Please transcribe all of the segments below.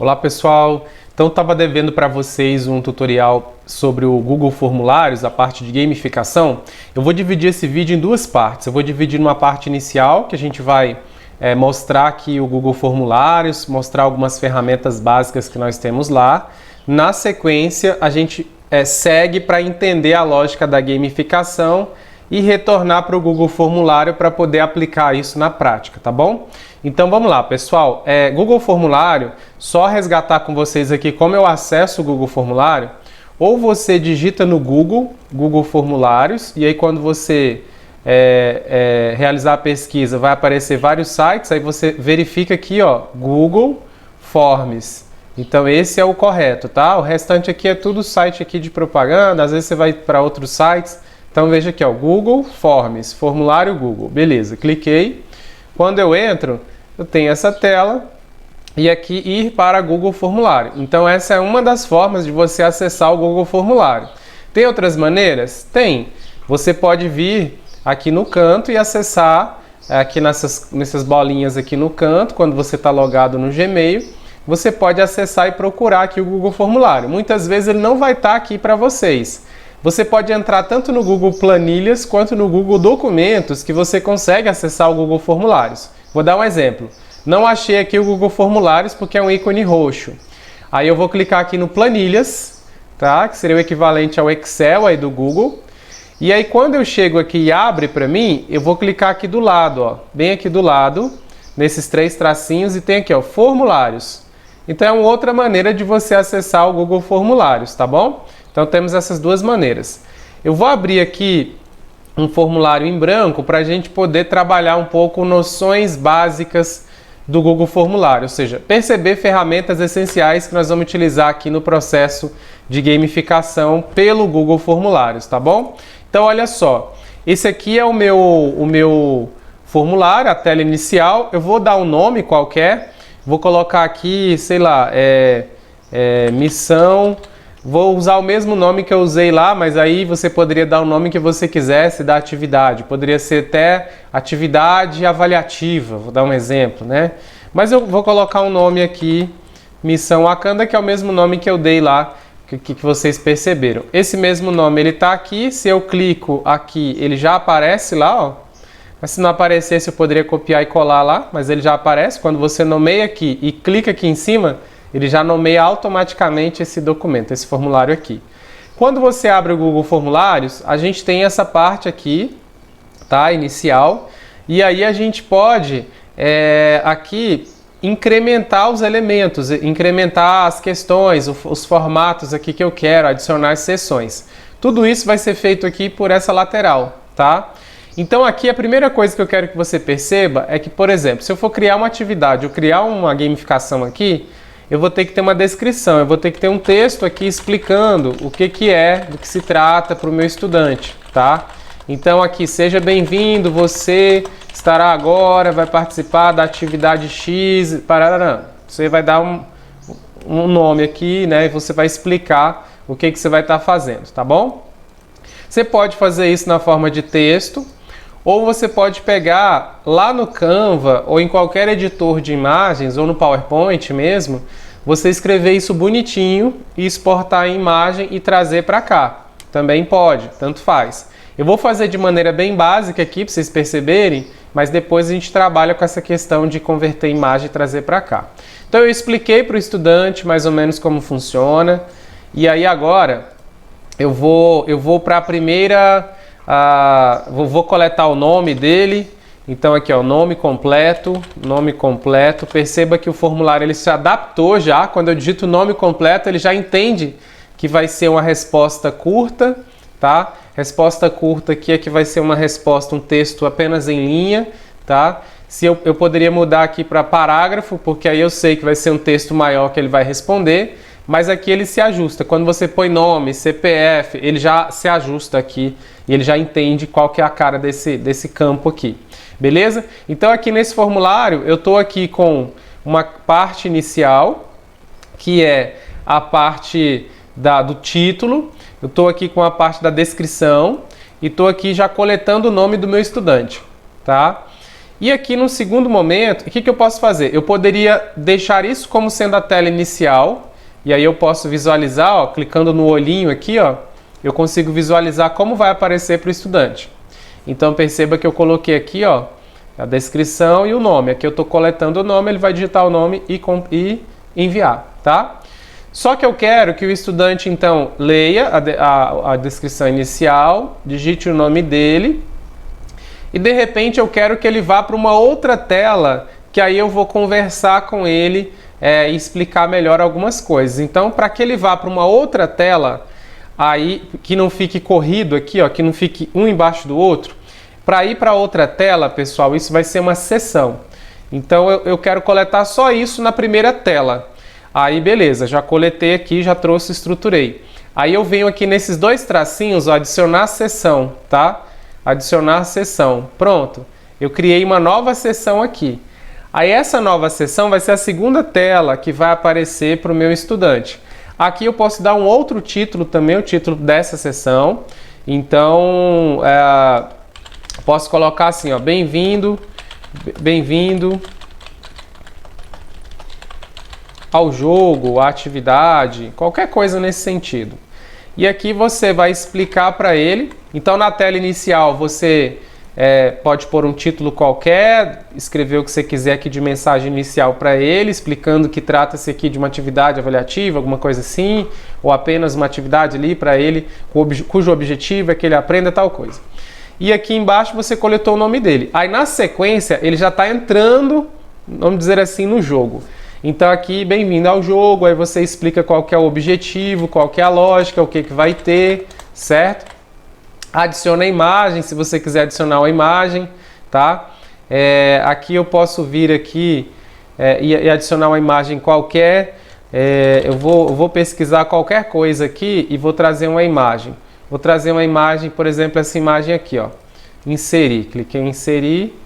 Olá pessoal, então estava devendo para vocês um tutorial sobre o Google Formulários, a parte de gamificação. Eu vou dividir esse vídeo em duas partes. Eu vou dividir numa parte inicial, que a gente vai mostrar aqui o Google Formulários, mostrar algumas ferramentas básicas que nós temos lá. Na sequência, a gente segue para entender a lógica da gamificação e retornar para o Google Formulário para poder aplicar isso na prática, tá bom? Então vamos lá, pessoal. Google Formulário, só resgatar com vocês aqui como eu acesso o Google Formulário. Ou você digita no Google Formulários, e aí quando você realizar a pesquisa vai aparecer vários sites, aí você verifica aqui, ó, Google Forms. Então esse é o correto, tá? O restante aqui é tudo site aqui de propaganda, às vezes você vai para outros sites. Então veja aqui, ó, Google Forms, formulário Google. Beleza, cliquei. Quando eu entro, eu tenho essa tela e aqui ir para Google Formulário. Então essa é uma das formas de você acessar o Google Formulário. Tem outras maneiras? Tem. Você pode vir aqui no canto e acessar aqui nessas bolinhas aqui no canto, quando você está logado no Gmail, você pode acessar e procurar aqui o Google Formulário. Muitas vezes ele não vai estar aqui para vocês. Você pode entrar tanto no Google Planilhas quanto no Google Documentos, que você consegue acessar o Google Formulários. Vou dar um exemplo. Não achei aqui o Google Formulários porque é um ícone roxo. Aí eu vou clicar aqui no Planilhas, tá? Que seria o equivalente ao Excel aí do Google. E aí quando eu chego aqui e abre para mim, eu vou clicar aqui do lado, ó, bem aqui do lado, nesses três tracinhos, e tem aqui, ó, Formulários. Então é uma outra maneira de você acessar o Google Formulários, tá bom? Então temos essas duas maneiras. Eu vou abrir aqui um formulário em branco para a gente poder trabalhar um pouco noções básicas do Google Formulário, ou seja, perceber ferramentas essenciais que nós vamos utilizar aqui no processo de gamificação pelo Google Formulários, tá bom? Então olha só, esse aqui é o meu formulário, a tela inicial. Eu vou dar um nome qualquer, vou colocar aqui, sei lá, missão. Vou usar o mesmo nome que eu usei lá, mas aí você poderia dar o nome que você quisesse da atividade. Poderia ser até atividade avaliativa, vou dar um exemplo, né? Mas eu vou colocar um nome aqui, Missão Wakanda, que é o mesmo nome que eu dei lá, que vocês perceberam. Esse mesmo nome, ele está aqui. Se eu clico aqui, ele já aparece lá, ó. Mas se não aparecesse, eu poderia copiar e colar lá, mas ele já aparece. Quando você nomeia aqui e clica aqui em cima, ele já nomeia automaticamente esse documento, esse formulário aqui. Quando você abre o Google Formulários, a gente tem essa parte aqui, tá? Inicial. E aí a gente pode aqui incrementar os elementos, incrementar as questões, os formatos aqui que eu quero, adicionar as seções. Tudo isso vai ser feito aqui por essa lateral, tá? Então aqui a primeira coisa que eu quero que você perceba é que, por exemplo, se eu for criar uma atividade ou criar uma gamificação aqui, eu vou ter que ter uma descrição, eu vou ter que ter um texto aqui explicando o que é, do que se trata para o meu estudante, tá? Então aqui, seja bem-vindo, você estará agora, vai participar da atividade X, parará. Você vai dar um nome aqui, né? E você vai explicar o que você vai estar fazendo, tá bom? Você pode fazer isso na forma de texto, ou você pode pegar lá no Canva ou em qualquer editor de imagens ou no PowerPoint mesmo, você escrever isso bonitinho e exportar em imagem e trazer para cá. Também pode, tanto faz. Eu vou fazer de maneira bem básica aqui para vocês perceberem, mas depois a gente trabalha com essa questão de converter imagem e trazer para cá. Então eu expliquei para o estudante mais ou menos como funciona, e aí agora eu vou para a primeira... vou coletar o nome dele. Então aqui, ó, nome completo. Perceba que o formulário ele se adaptou já. Quando eu digito o nome completo, ele já entende que vai ser uma resposta curta, tá? Resposta curta aqui é que vai ser uma resposta, um texto apenas em linha, tá? Se eu poderia mudar aqui para parágrafo, porque aí eu sei que vai ser um texto maior que ele vai responder. Mas aqui ele se ajusta. Quando você põe nome, CPF, ele já se ajusta aqui e ele já entende qual que é a cara desse campo aqui. Beleza? Então aqui nesse formulário eu estou aqui com uma parte inicial, que é a parte do título. Eu estou aqui com a parte da descrição e estou aqui já coletando o nome do meu estudante, tá? E aqui no segundo momento, o que eu posso fazer? Eu poderia deixar isso como sendo a tela inicial, e aí eu posso visualizar, ó, clicando no olhinho aqui, ó, eu consigo visualizar como vai aparecer para o estudante. Então perceba que eu coloquei aqui, ó, a descrição e o nome. Aqui eu estou coletando o nome, ele vai digitar o nome e enviar, tá? Só que eu quero que o estudante, então, leia a descrição inicial, digite o nome dele, e de repente eu quero que ele vá para uma outra tela, que aí eu vou conversar com ele e explicar melhor algumas coisas. Então, para que ele vá para uma outra tela, aí que não fique corrido aqui, ó, que não fique um embaixo do outro, para ir para outra tela, pessoal, isso vai ser uma sessão. Então, eu quero coletar só isso na primeira tela. Aí, beleza, já coletei aqui, já trouxe, estruturei. Aí eu venho aqui nesses dois tracinhos, ó, adicionar sessão, tá? Adicionar sessão. Pronto. Eu criei uma nova sessão aqui. Aí essa nova sessão vai ser a segunda tela que vai aparecer para o meu estudante. Aqui eu posso dar um outro título também, o título dessa sessão. Então, posso colocar assim, ó, bem-vindo ao jogo, à atividade, qualquer coisa nesse sentido. E aqui você vai explicar para ele. Então, na tela inicial, você pode pôr um título qualquer, escrever o que você quiser aqui de mensagem inicial para ele, explicando que trata-se aqui de uma atividade avaliativa, alguma coisa assim, ou apenas uma atividade ali para ele, cujo objetivo é que ele aprenda tal coisa. E aqui embaixo você coletou o nome dele. Aí, na sequência, ele já está entrando, vamos dizer assim, no jogo. Então aqui, bem-vindo ao jogo, aí você explica qual que é o objetivo, qual que é a lógica, o que vai ter, certo? Adiciona a imagem, se você quiser adicionar uma imagem, tá? Aqui eu posso vir aqui e adicionar uma imagem qualquer. Eu vou pesquisar qualquer coisa aqui e vou trazer uma imagem. Vou trazer uma imagem, por exemplo, essa imagem aqui, ó. Inserir, cliquei em inserir.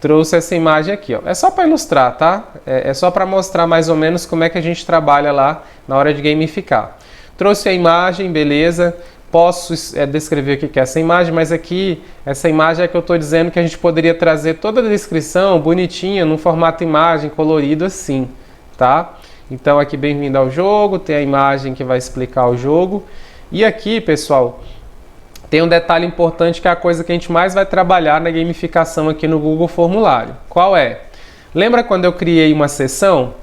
Trouxe essa imagem aqui, ó. É só para ilustrar, tá? É só para mostrar mais ou menos como é que a gente trabalha lá na hora de gamificar. Trouxe a imagem, beleza. Posso descrever o que é essa imagem, mas aqui, essa imagem é que eu estou dizendo que a gente poderia trazer toda a descrição bonitinha, num formato imagem, colorido assim, tá? Então aqui, bem-vindo ao jogo, tem a imagem que vai explicar o jogo. E aqui, pessoal, tem um detalhe importante que é a coisa que a gente mais vai trabalhar na gamificação aqui no Google Formulário. Qual é? Lembra quando eu criei uma sessão?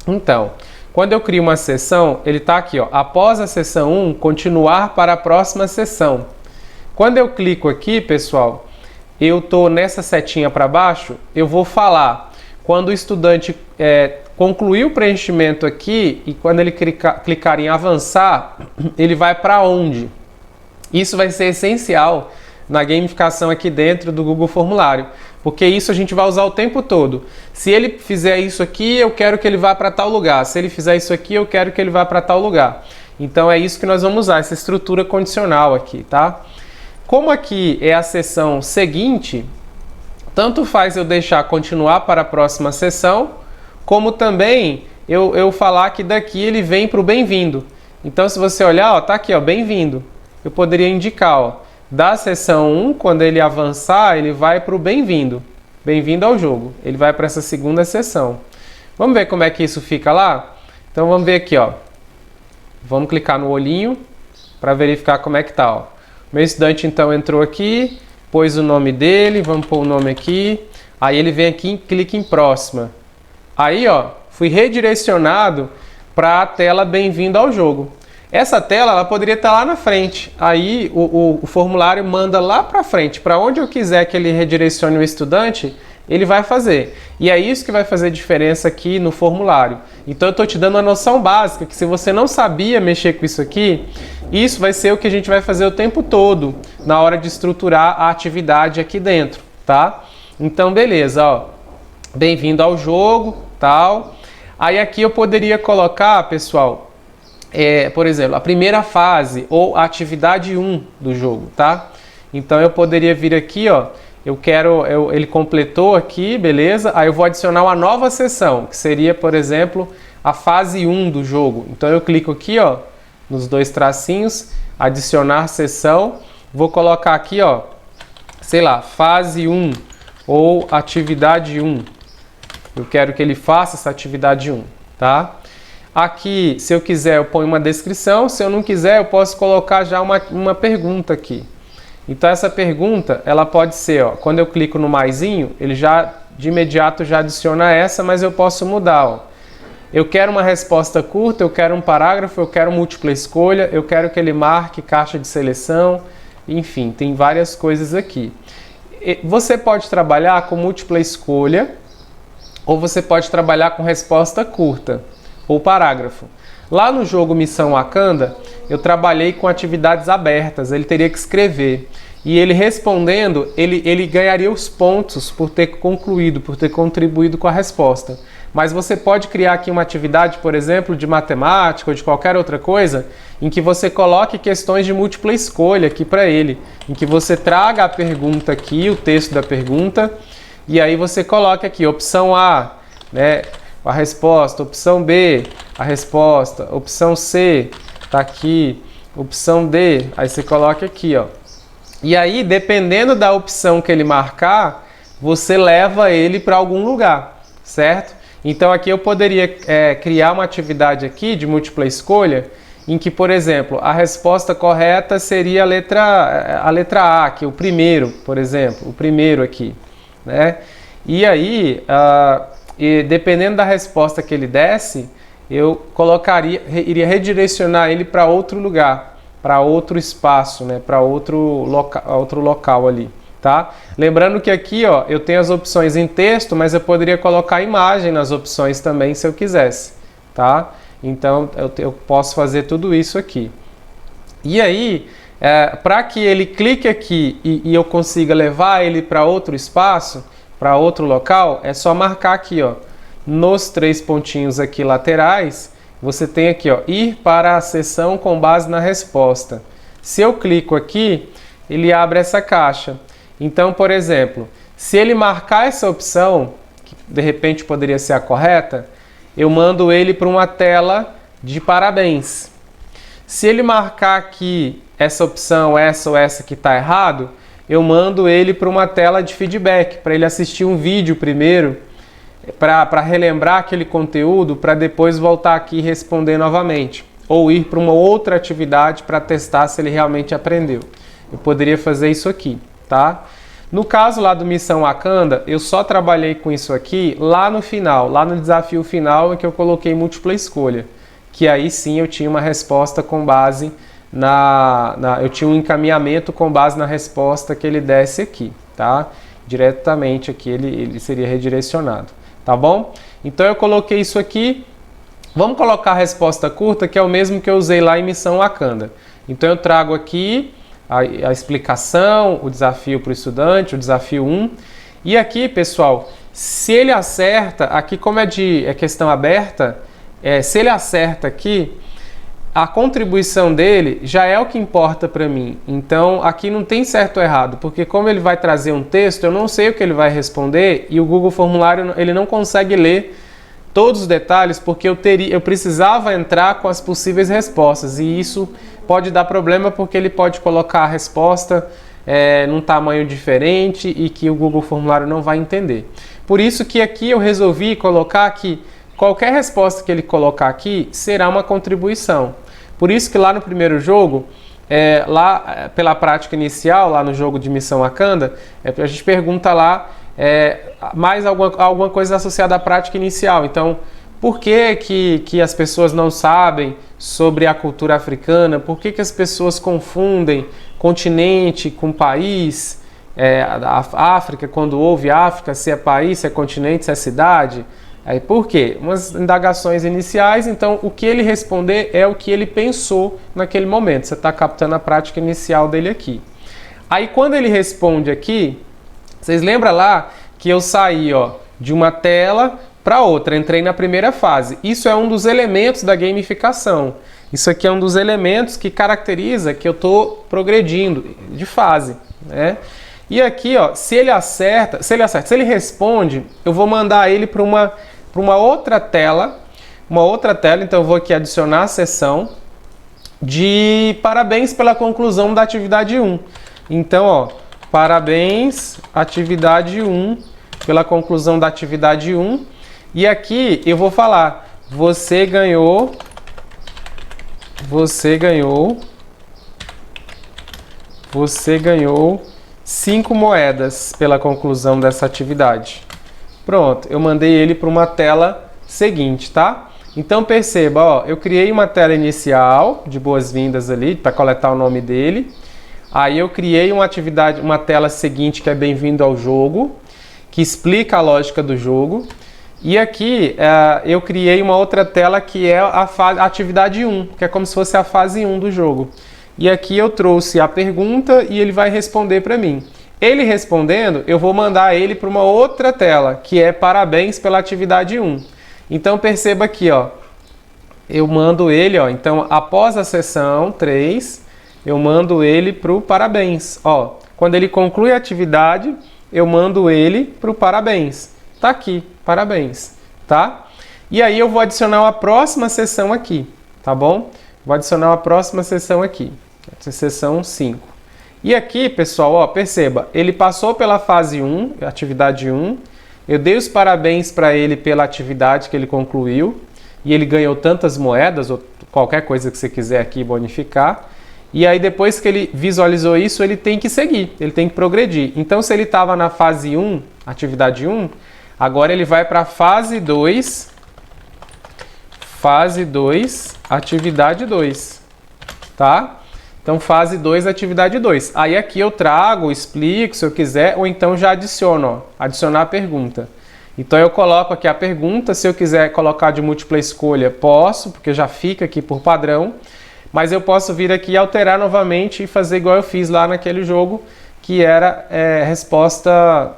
Então, quando eu crio uma sessão, ele está aqui, ó, após a sessão 1, continuar para a próxima sessão. Quando eu clico aqui, pessoal, eu estou nessa setinha para baixo, eu vou falar. Quando o estudante concluir o preenchimento aqui e quando ele clicar em avançar, ele vai para onde? Isso vai ser essencial na gamificação aqui dentro do Google Formulário, porque isso a gente vai usar o tempo todo. Se ele fizer isso aqui, eu quero que ele vá para tal lugar. Se ele fizer isso aqui, eu quero que ele vá para tal lugar. Então é isso que nós vamos usar, essa estrutura condicional aqui, tá? Como aqui é a sessão seguinte, tanto faz eu deixar continuar para a próxima sessão, como também eu falar que daqui ele vem para o bem-vindo. Então se você olhar, ó, tá aqui, ó, bem-vindo. Eu poderia indicar, ó, da sessão 1, quando ele avançar, ele vai para o bem-vindo. Bem-vindo ao jogo. Ele vai para essa segunda sessão. Vamos ver como é que isso fica lá? Então vamos ver aqui, ó. Vamos clicar no olhinho para verificar como é que tá, ó. Meu estudante então entrou aqui, pôs o nome dele, vamos pôr o nome aqui. Aí ele vem aqui e clica em próxima. Aí, ó, fui redirecionado para a tela bem-vindo ao jogo. Essa tela ela poderia estar lá na frente. Aí o formulário manda lá para frente. Para onde eu quiser que ele redirecione o estudante, ele vai fazer. E é isso que vai fazer diferença aqui no formulário. Então eu estou te dando uma noção básica que se você não sabia mexer com isso aqui, isso vai ser o que a gente vai fazer o tempo todo na hora de estruturar a atividade aqui dentro, tá? Então beleza, ó. Bem-vindo ao jogo, tal. Aí aqui eu poderia colocar, pessoal, por exemplo, a primeira fase ou a atividade 1 do jogo, tá? Então eu poderia vir aqui, ó, ele completou aqui, beleza? Aí eu vou adicionar uma nova sessão, que seria, por exemplo, a fase 1 do jogo. Então eu clico aqui, ó, nos dois tracinhos, adicionar sessão, vou colocar aqui, ó, sei lá, fase 1 ou atividade 1. Eu quero que ele faça essa atividade 1, tá? Aqui, se eu quiser, eu ponho uma descrição. Se eu não quiser, eu posso colocar já uma pergunta aqui. Então, essa pergunta, ela pode ser, ó, quando eu clico no maisinho, ele já, de imediato, já adiciona essa, mas eu posso mudar, ó. Eu quero uma resposta curta, eu quero um parágrafo, eu quero múltipla escolha, eu quero que ele marque caixa de seleção, enfim, tem várias coisas aqui. Você pode trabalhar com múltipla escolha, ou você pode trabalhar com resposta curta, ou parágrafo. Lá no jogo Missão Wakanda, eu trabalhei com atividades abertas, ele teria que escrever. E ele respondendo, ele ganharia os pontos por ter concluído, por ter contribuído com a resposta. Mas você pode criar aqui uma atividade, por exemplo, de matemática ou de qualquer outra coisa, em que você coloque questões de múltipla escolha aqui para ele, em que você traga a pergunta aqui, o texto da pergunta, e aí você coloca aqui, opção A, né, a resposta, opção B, a resposta, opção C, tá aqui, opção D, aí você coloca aqui, ó. E aí, dependendo da opção que ele marcar, você leva ele para algum lugar, certo? Então aqui eu poderia criar uma atividade aqui de múltipla escolha, em que, por exemplo, a resposta correta seria a letra A, que é o primeiro, por exemplo, o primeiro aqui, né? E aí, dependendo da resposta que ele desse, eu iria redirecionar ele para outro lugar, para outro espaço, né? Para outro local ali, tá? Lembrando que aqui, ó, eu tenho as opções em texto, mas eu poderia colocar imagem nas opções também se eu quisesse, tá? Então eu posso fazer tudo isso aqui. E aí, para que ele clique aqui e eu consiga levar ele para outro espaço, para outro local, é só marcar aqui, ó, nos 3 pontinhos aqui laterais, você tem aqui, ó, ir para a seção com base na resposta. Se eu clico aqui, ele abre essa caixa. Então, por exemplo, se ele marcar essa opção, que de repente poderia ser a correta, eu mando ele para uma tela de parabéns. Se ele marcar aqui essa opção, essa ou essa que está errado, eu mando ele para uma tela de feedback, para ele assistir um vídeo primeiro, para relembrar aquele conteúdo, para depois voltar aqui e responder novamente. Ou ir para uma outra atividade para testar se ele realmente aprendeu. Eu poderia fazer isso aqui, tá? No caso lá do Missão Wakanda, eu só trabalhei com isso aqui lá no final, lá no desafio final em que eu coloquei múltipla escolha. Que aí sim eu tinha uma resposta com base eu tinha um encaminhamento com base na resposta que ele desse aqui, tá? Diretamente aqui ele seria redirecionado, tá bom? Então eu coloquei isso aqui. Vamos colocar a resposta curta, que é o mesmo que eu usei lá em Missão Wakanda. Então eu trago aqui a explicação, o desafio para o estudante, o desafio 1. E aqui, pessoal, se ele acerta, aqui como é questão aberta, se ele acerta aqui, a contribuição dele já é o que importa para mim. Então, aqui não tem certo ou errado, porque como ele vai trazer um texto, eu não sei o que ele vai responder e o Google Formulário ele não consegue ler todos os detalhes, porque eu precisava entrar com as possíveis respostas e isso pode dar problema porque ele pode colocar a resposta num tamanho diferente e que o Google Formulário não vai entender. Por isso que aqui eu resolvi colocar que qualquer resposta que ele colocar aqui será uma contribuição. Por isso que lá no primeiro jogo, pela prática inicial, lá no jogo de Missão Wakanda, a gente pergunta lá mais alguma coisa associada à prática inicial. Então, por que as pessoas não sabem sobre a cultura africana? Por que as pessoas confundem continente com país? A África, quando houve África, se é país, se é continente, se é cidade? Aí, por quê? Umas indagações iniciais, então o que ele responder é o que ele pensou naquele momento. Você está captando a prática inicial dele aqui. Aí quando ele responde aqui, vocês lembram lá que eu saí de uma tela para outra, entrei na primeira fase. Isso é um dos elementos da gamificação. Isso aqui é um dos elementos que caracteriza que eu estou progredindo de fase, né? E aqui, se ele responde, eu vou mandar ele para uma outra tela, então eu vou aqui adicionar a seção de parabéns pela conclusão da atividade 1. Então, parabéns, atividade 1, pela conclusão da atividade 1. E aqui eu vou falar, você ganhou 5 moedas pela conclusão dessa atividade. Pronto, eu mandei ele para uma tela seguinte, tá? Então perceba, ó, eu criei uma tela inicial de boas-vindas ali para coletar o nome dele. Aí eu criei uma tela seguinte que é bem-vindo ao jogo, que explica a lógica do jogo. E aqui eu criei uma outra tela que é a atividade 1, que é como se fosse a fase 1 do jogo. E aqui eu trouxe a pergunta e ele vai responder para mim. Ele respondendo, eu vou mandar ele para uma outra tela, que é parabéns pela atividade 1. Então perceba aqui, ó, eu mando ele, ó, então após a sessão 3, eu mando ele para o parabéns. Ó, quando ele conclui a atividade, eu mando ele para o parabéns. Tá aqui, parabéns, tá? E aí eu vou adicionar uma próxima sessão aqui, tá bom? Vou adicionar uma próxima sessão aqui, sessão 5. E aqui, pessoal, ó, perceba, ele passou pela fase 1, atividade 1, eu dei os parabéns para ele pela atividade que ele concluiu, e ele ganhou tantas moedas, ou qualquer coisa que você quiser aqui bonificar. E aí depois que ele visualizou isso, ele tem que seguir, ele tem que progredir. Então se ele estava na fase 1, atividade 1, agora ele vai para a fase 2, atividade 2, tá? Então fase 2, atividade 2. Aí aqui eu trago, explico se eu quiser, ou então já adiciono, ó, adicionar a pergunta. Então eu coloco aqui a pergunta, se eu quiser colocar de múltipla escolha, posso, porque já fica aqui por padrão. Mas eu posso vir aqui e alterar novamente e fazer igual eu fiz lá naquele jogo, que era resposta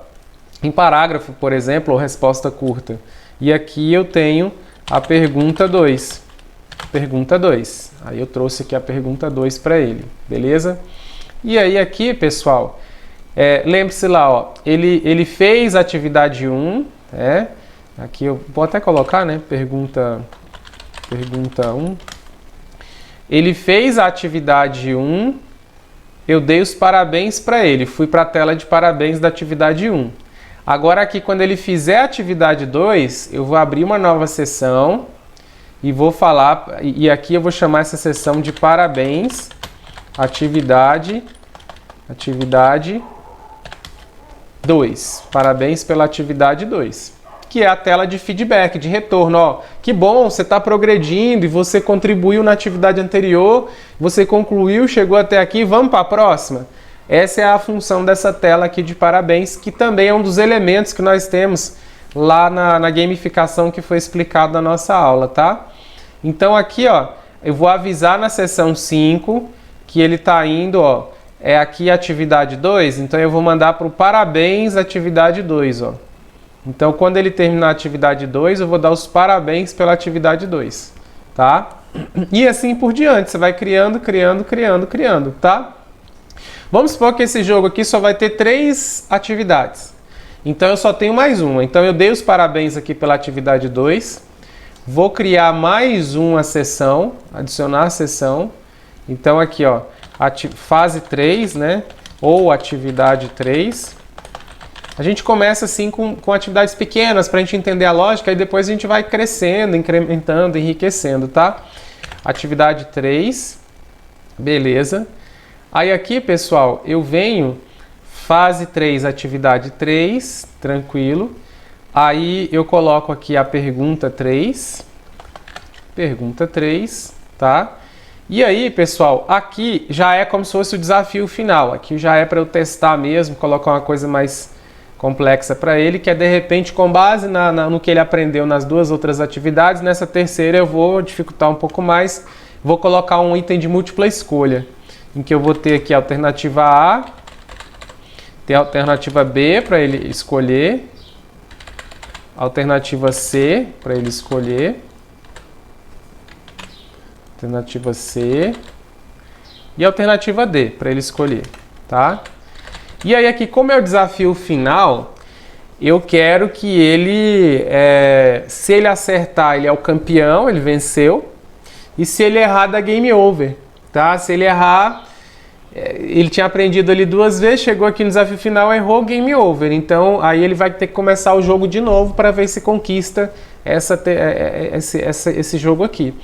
em parágrafo, por exemplo, ou resposta curta. E aqui eu tenho a pergunta 2. Pergunta 2. Aí eu trouxe aqui a pergunta 2 para ele, beleza? E aí aqui, pessoal, lembre-se lá, ó, ele fez a atividade 1, aqui eu vou até colocar, né, pergunta 1. Ele fez a atividade 1, eu dei os parabéns para ele, fui para a tela de parabéns da atividade 1. Agora aqui, quando ele fizer a atividade 2, eu vou abrir uma nova sessão e vou falar, e aqui eu vou chamar essa sessão de parabéns, atividade 2. Parabéns pela atividade 2. Que é a tela de feedback, de retorno. Ó, que bom, você está progredindo e você contribuiu na atividade anterior, você concluiu, chegou até aqui, vamos para a próxima? Essa é a função dessa tela aqui de parabéns, que também é um dos elementos que nós temos lá na gamificação que foi explicado na nossa aula, tá? Então aqui, ó, eu vou avisar na seção 5 que ele está indo, ó, é aqui a atividade 2, então eu vou mandar para o parabéns atividade 2, ó. Então, quando ele terminar a atividade 2, eu vou dar os parabéns pela atividade 2, tá? E assim por diante, você vai criando, tá? Vamos supor que esse jogo aqui só vai ter 3 atividades. Então, eu só tenho mais uma. Então, eu dei os parabéns aqui pela atividade 2. Vou criar mais uma sessão, adicionar a sessão. Então, aqui, ó, fase 3, né? Ou atividade 3. A gente começa assim com atividades pequenas para a gente entender a lógica e depois a gente vai crescendo, incrementando, enriquecendo, tá? Atividade 3, beleza. Aí aqui, pessoal, eu venho, fase 3, atividade 3, tranquilo. Aí eu coloco aqui a pergunta 3, tá? E aí, pessoal, aqui já é como se fosse o desafio final. Aqui já é para eu testar mesmo, colocar uma coisa mais complexa para ele, que é de repente com base no que ele aprendeu nas 2 outras atividades, nessa terceira eu vou dificultar um pouco mais, vou colocar um item de múltipla escolha, em que eu vou ter aqui a alternativa A, ter a alternativa B para ele escolher, alternativa C para ele escolher, alternativa C e alternativa D para ele escolher, tá? E aí aqui, como é o desafio final, eu quero que ele, se ele acertar, ele é o campeão, ele venceu. E se ele errar, dá game over, tá? Se ele errar, ele tinha aprendido ali 2 vezes, chegou aqui no desafio final, errou, game over. Então aí ele vai ter que começar o jogo de novo para ver se conquista esse jogo aqui.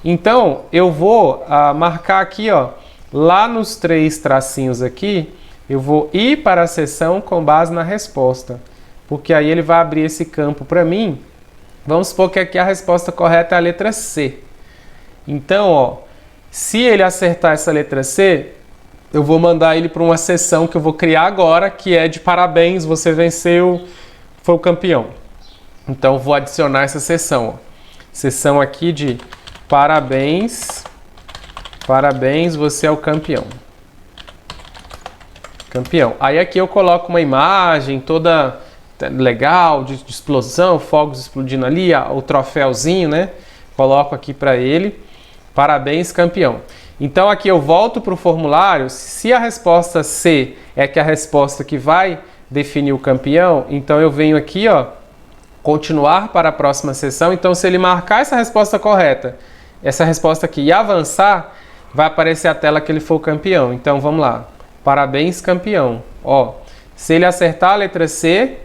Então eu vou marcar aqui, ó, lá nos 3 tracinhos aqui, eu vou ir para a seção com base na resposta, porque aí ele vai abrir esse campo para mim. Vamos supor que aqui a resposta correta é a letra C. Então, ó, se ele acertar essa letra C, eu vou mandar ele para uma seção que eu vou criar agora, que é de parabéns, você venceu, foi o campeão. Então, eu vou adicionar essa seção, ó. Seção aqui de parabéns, você é o campeão. Aí aqui eu coloco uma imagem toda legal, de explosão, fogos explodindo ali, o troféuzinho, né? Coloco aqui para ele, parabéns, campeão. Então aqui eu volto para o formulário, se a resposta C é que a resposta que vai definir o campeão, então eu venho aqui, ó, continuar para a próxima sessão. Então se ele marcar essa resposta correta, essa resposta aqui, e avançar, vai aparecer a tela que ele for o campeão. Então vamos lá, parabéns, campeão. Ó, se ele acertar a letra C,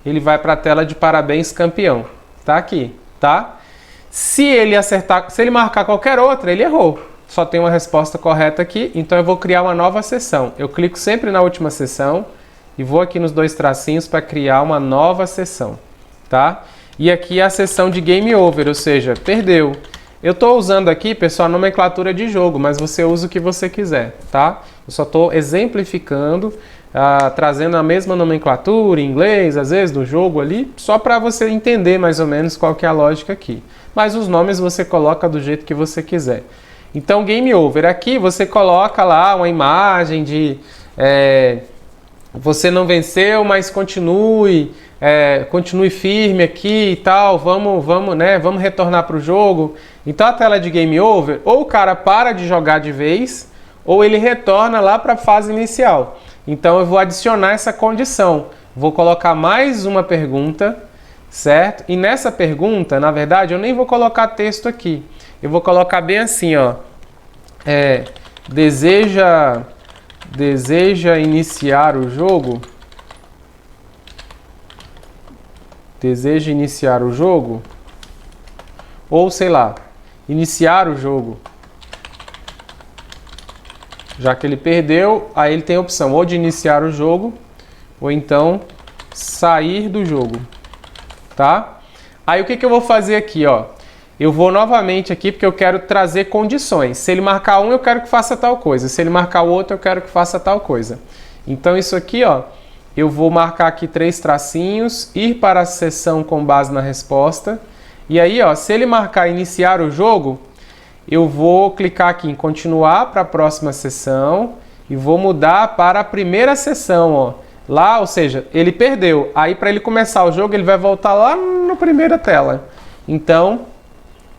ele vai para a tela de parabéns, campeão. Tá aqui, tá? Se ele acertar, se ele marcar qualquer outra, ele errou. Só tem uma resposta correta aqui, então eu vou criar uma nova seção. Eu clico sempre na última seção e vou aqui nos 2 tracinhos para criar uma nova seção, tá? E aqui é a seção de game over, ou seja, perdeu. Eu estou usando aqui, pessoal, a nomenclatura de jogo, mas você usa o que você quiser, tá? Eu só estou exemplificando, trazendo a mesma nomenclatura em inglês, às vezes, do jogo ali, só para você entender mais ou menos qual que é a lógica aqui. Mas os nomes você coloca do jeito que você quiser. Então, game over. Aqui você coloca lá uma imagem de você não venceu, mas continue firme aqui e tal, vamos retornar para o jogo. Então, a tela de game over, ou o cara para de jogar de vez, ou ele retorna lá para a fase inicial. Então, eu vou adicionar essa condição. Vou colocar mais uma pergunta, certo? E nessa pergunta, na verdade, eu nem vou colocar texto aqui. Eu vou colocar bem assim, ó. Deseja iniciar o jogo? Deseja iniciar o jogo? Ou, sei lá, iniciar o jogo. Já que ele perdeu, aí ele tem a opção ou de iniciar o jogo, ou então sair do jogo, tá? Aí o que eu vou fazer aqui, ó? Eu vou novamente aqui porque eu quero trazer condições. Se ele marcar um, eu quero que faça tal coisa. Se ele marcar o outro, eu quero que faça tal coisa. Então isso aqui, ó, eu vou marcar aqui 3 tracinhos, ir para a seção com base na resposta. E aí, ó, se ele marcar iniciar o jogo, eu vou clicar aqui em continuar para a próxima sessão e vou mudar para a primeira sessão, ó. Lá, ou seja, ele perdeu. Aí para ele começar o jogo, ele vai voltar lá na primeira tela. Então,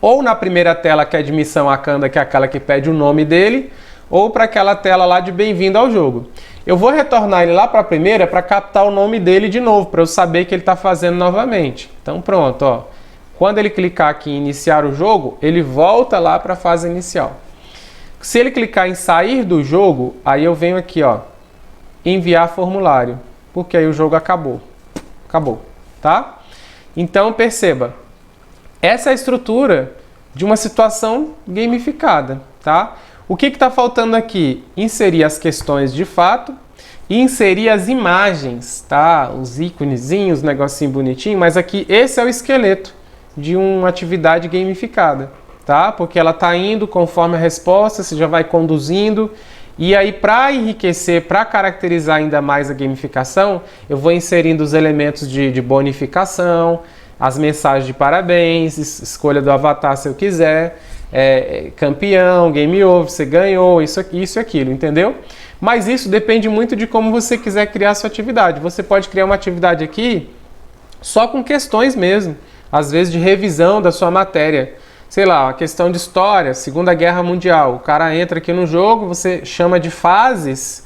ou na primeira tela que é de missão Wakanda, que é aquela que pede o nome dele, ou para aquela tela lá de bem-vindo ao jogo. Eu vou retornar ele lá para a primeira para captar o nome dele de novo, para eu saber que ele está fazendo novamente. Então pronto, ó. Quando ele clicar aqui em iniciar o jogo, ele volta lá para a fase inicial. Se ele clicar em sair do jogo, aí eu venho aqui, ó, enviar formulário, porque aí o jogo acabou. Acabou, tá? Então perceba, essa é a estrutura de uma situação gamificada, tá? O que está faltando aqui? Inserir as questões de fato e inserir as imagens, tá? Os íconezinhos, negocinho bonitinho, mas aqui esse é o esqueleto de uma atividade gamificada, tá? Porque ela está indo conforme a resposta, você já vai conduzindo. E aí, para enriquecer, para caracterizar ainda mais a gamificação, eu vou inserindo os elementos de bonificação, as mensagens de parabéns, escolha do avatar se eu quiser, campeão, game over, você ganhou, isso e aquilo, entendeu? Mas isso depende muito de como você quiser criar a sua atividade. Você pode criar uma atividade aqui só com questões mesmo, às vezes de revisão da sua matéria. Sei lá, uma questão de história, Segunda Guerra Mundial. O cara entra aqui no jogo, você chama de fases,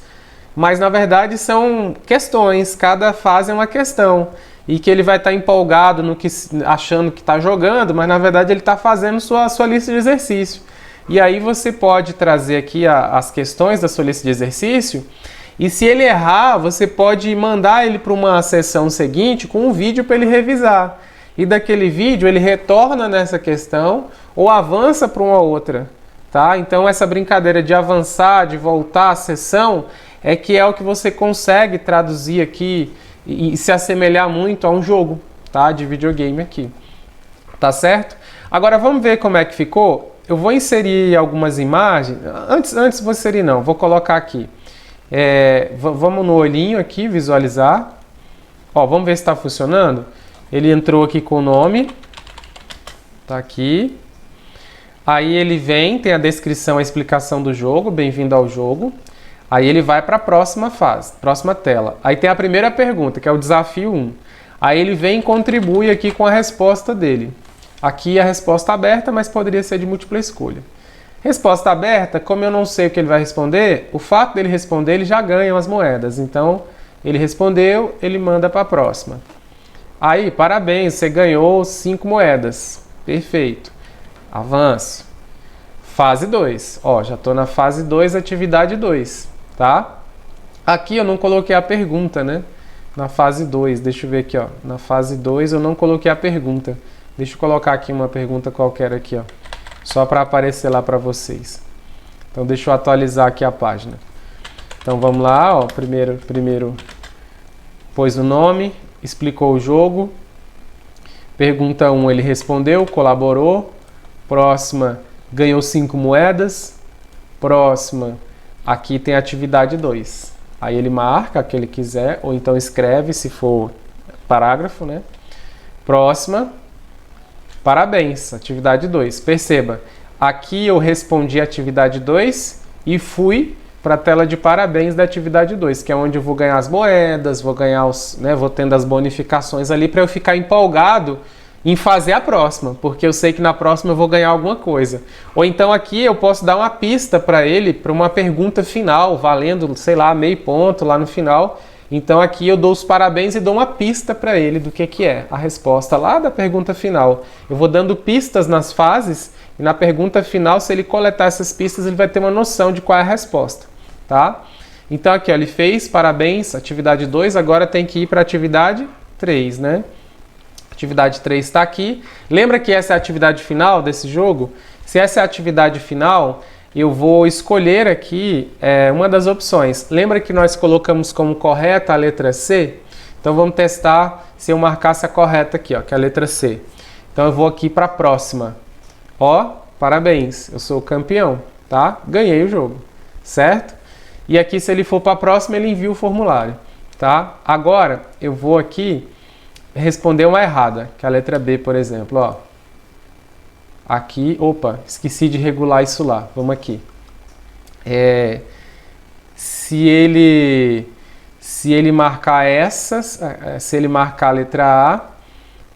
mas na verdade são questões, cada fase é uma questão. E que ele vai estar empolgado no que, achando que está jogando, mas na verdade ele está fazendo sua lista de exercício. e aí você pode trazer aqui as questões da sua lista de exercício, e se ele errar, você pode mandar ele para uma sessão seguinte com um vídeo para ele revisar. E daquele vídeo ele retorna nessa questão ou avança para uma outra, tá? Então essa brincadeira de avançar, de voltar à sessão, é o que você consegue traduzir aqui e se assemelhar muito a um jogo, tá? De videogame aqui, tá certo? Agora vamos ver como é que ficou. Eu vou inserir algumas imagens. Antes vou inserir não, vou colocar aqui. Vamos no olhinho aqui, visualizar. Ó, vamos ver se está funcionando. Ele entrou aqui com o nome. Tá aqui. Aí ele vem, tem a descrição, a explicação do jogo. Bem-vindo ao jogo. Aí ele vai para a próxima fase, próxima tela. Aí tem a primeira pergunta, que é o desafio 1. Aí ele vem e contribui aqui com a resposta dele. Aqui a resposta aberta, mas poderia ser de múltipla escolha. Resposta aberta, como eu não sei o que ele vai responder, o fato dele responder, ele já ganha as moedas. Então, ele respondeu, ele manda para a próxima. Aí, parabéns, você ganhou 5 moedas. Perfeito. Avanço. Fase 2. Ó, já estou na fase 2, atividade 2, tá? Aqui eu não coloquei a pergunta, né? Na fase 2, deixa eu ver aqui, ó. Na fase 2 eu não coloquei a pergunta. Deixa eu colocar aqui uma pergunta qualquer aqui, ó. Só para aparecer lá para vocês. Então deixa eu atualizar aqui a página. Então vamos lá, ó. Primeiro pôs o nome, explicou o jogo. Pergunta 1, ele respondeu, colaborou. Próxima, ganhou 5 moedas. Próxima, aqui tem a atividade 2. Aí ele marca a que ele quiser, ou então escreve, se for parágrafo, né? Próxima. Parabéns, atividade 2. Perceba, aqui eu respondi a atividade 2 e fui para a tela de parabéns da atividade 2, que é onde eu vou ganhar as moedas, vou ganhar vou tendo as bonificações ali para eu ficar empolgado em fazer a próxima, porque eu sei que na próxima eu vou ganhar alguma coisa. Ou então aqui eu posso dar uma pista para ele, para uma pergunta final, valendo, sei lá, meio ponto lá no final. Então aqui eu dou os parabéns e dou uma pista para ele do que é a resposta lá da pergunta final. Eu vou dando pistas nas fases e na pergunta final, se ele coletar essas pistas, ele vai ter uma noção de qual é a resposta, tá? Então aqui, ó, ele fez parabéns, atividade 2, agora tem que ir para a atividade 3, né? Atividade 3 está aqui. Lembra que essa é a atividade final desse jogo? Se essa é a atividade final, eu vou escolher aqui uma das opções. Lembra que nós colocamos como correta a letra C? Então vamos testar se eu marcasse a correta aqui, ó, que é a letra C. Então eu vou aqui para a próxima. Ó, parabéns, eu sou o campeão, tá? Ganhei o jogo, certo? E aqui, se ele for para a próxima, ele envia o formulário, tá? Agora eu vou aqui responder uma errada, que é a letra B, por exemplo, ó. Aqui, opa, esqueci de regular isso lá. Vamos aqui. Se ele marcar essas, se ele marcar a letra A,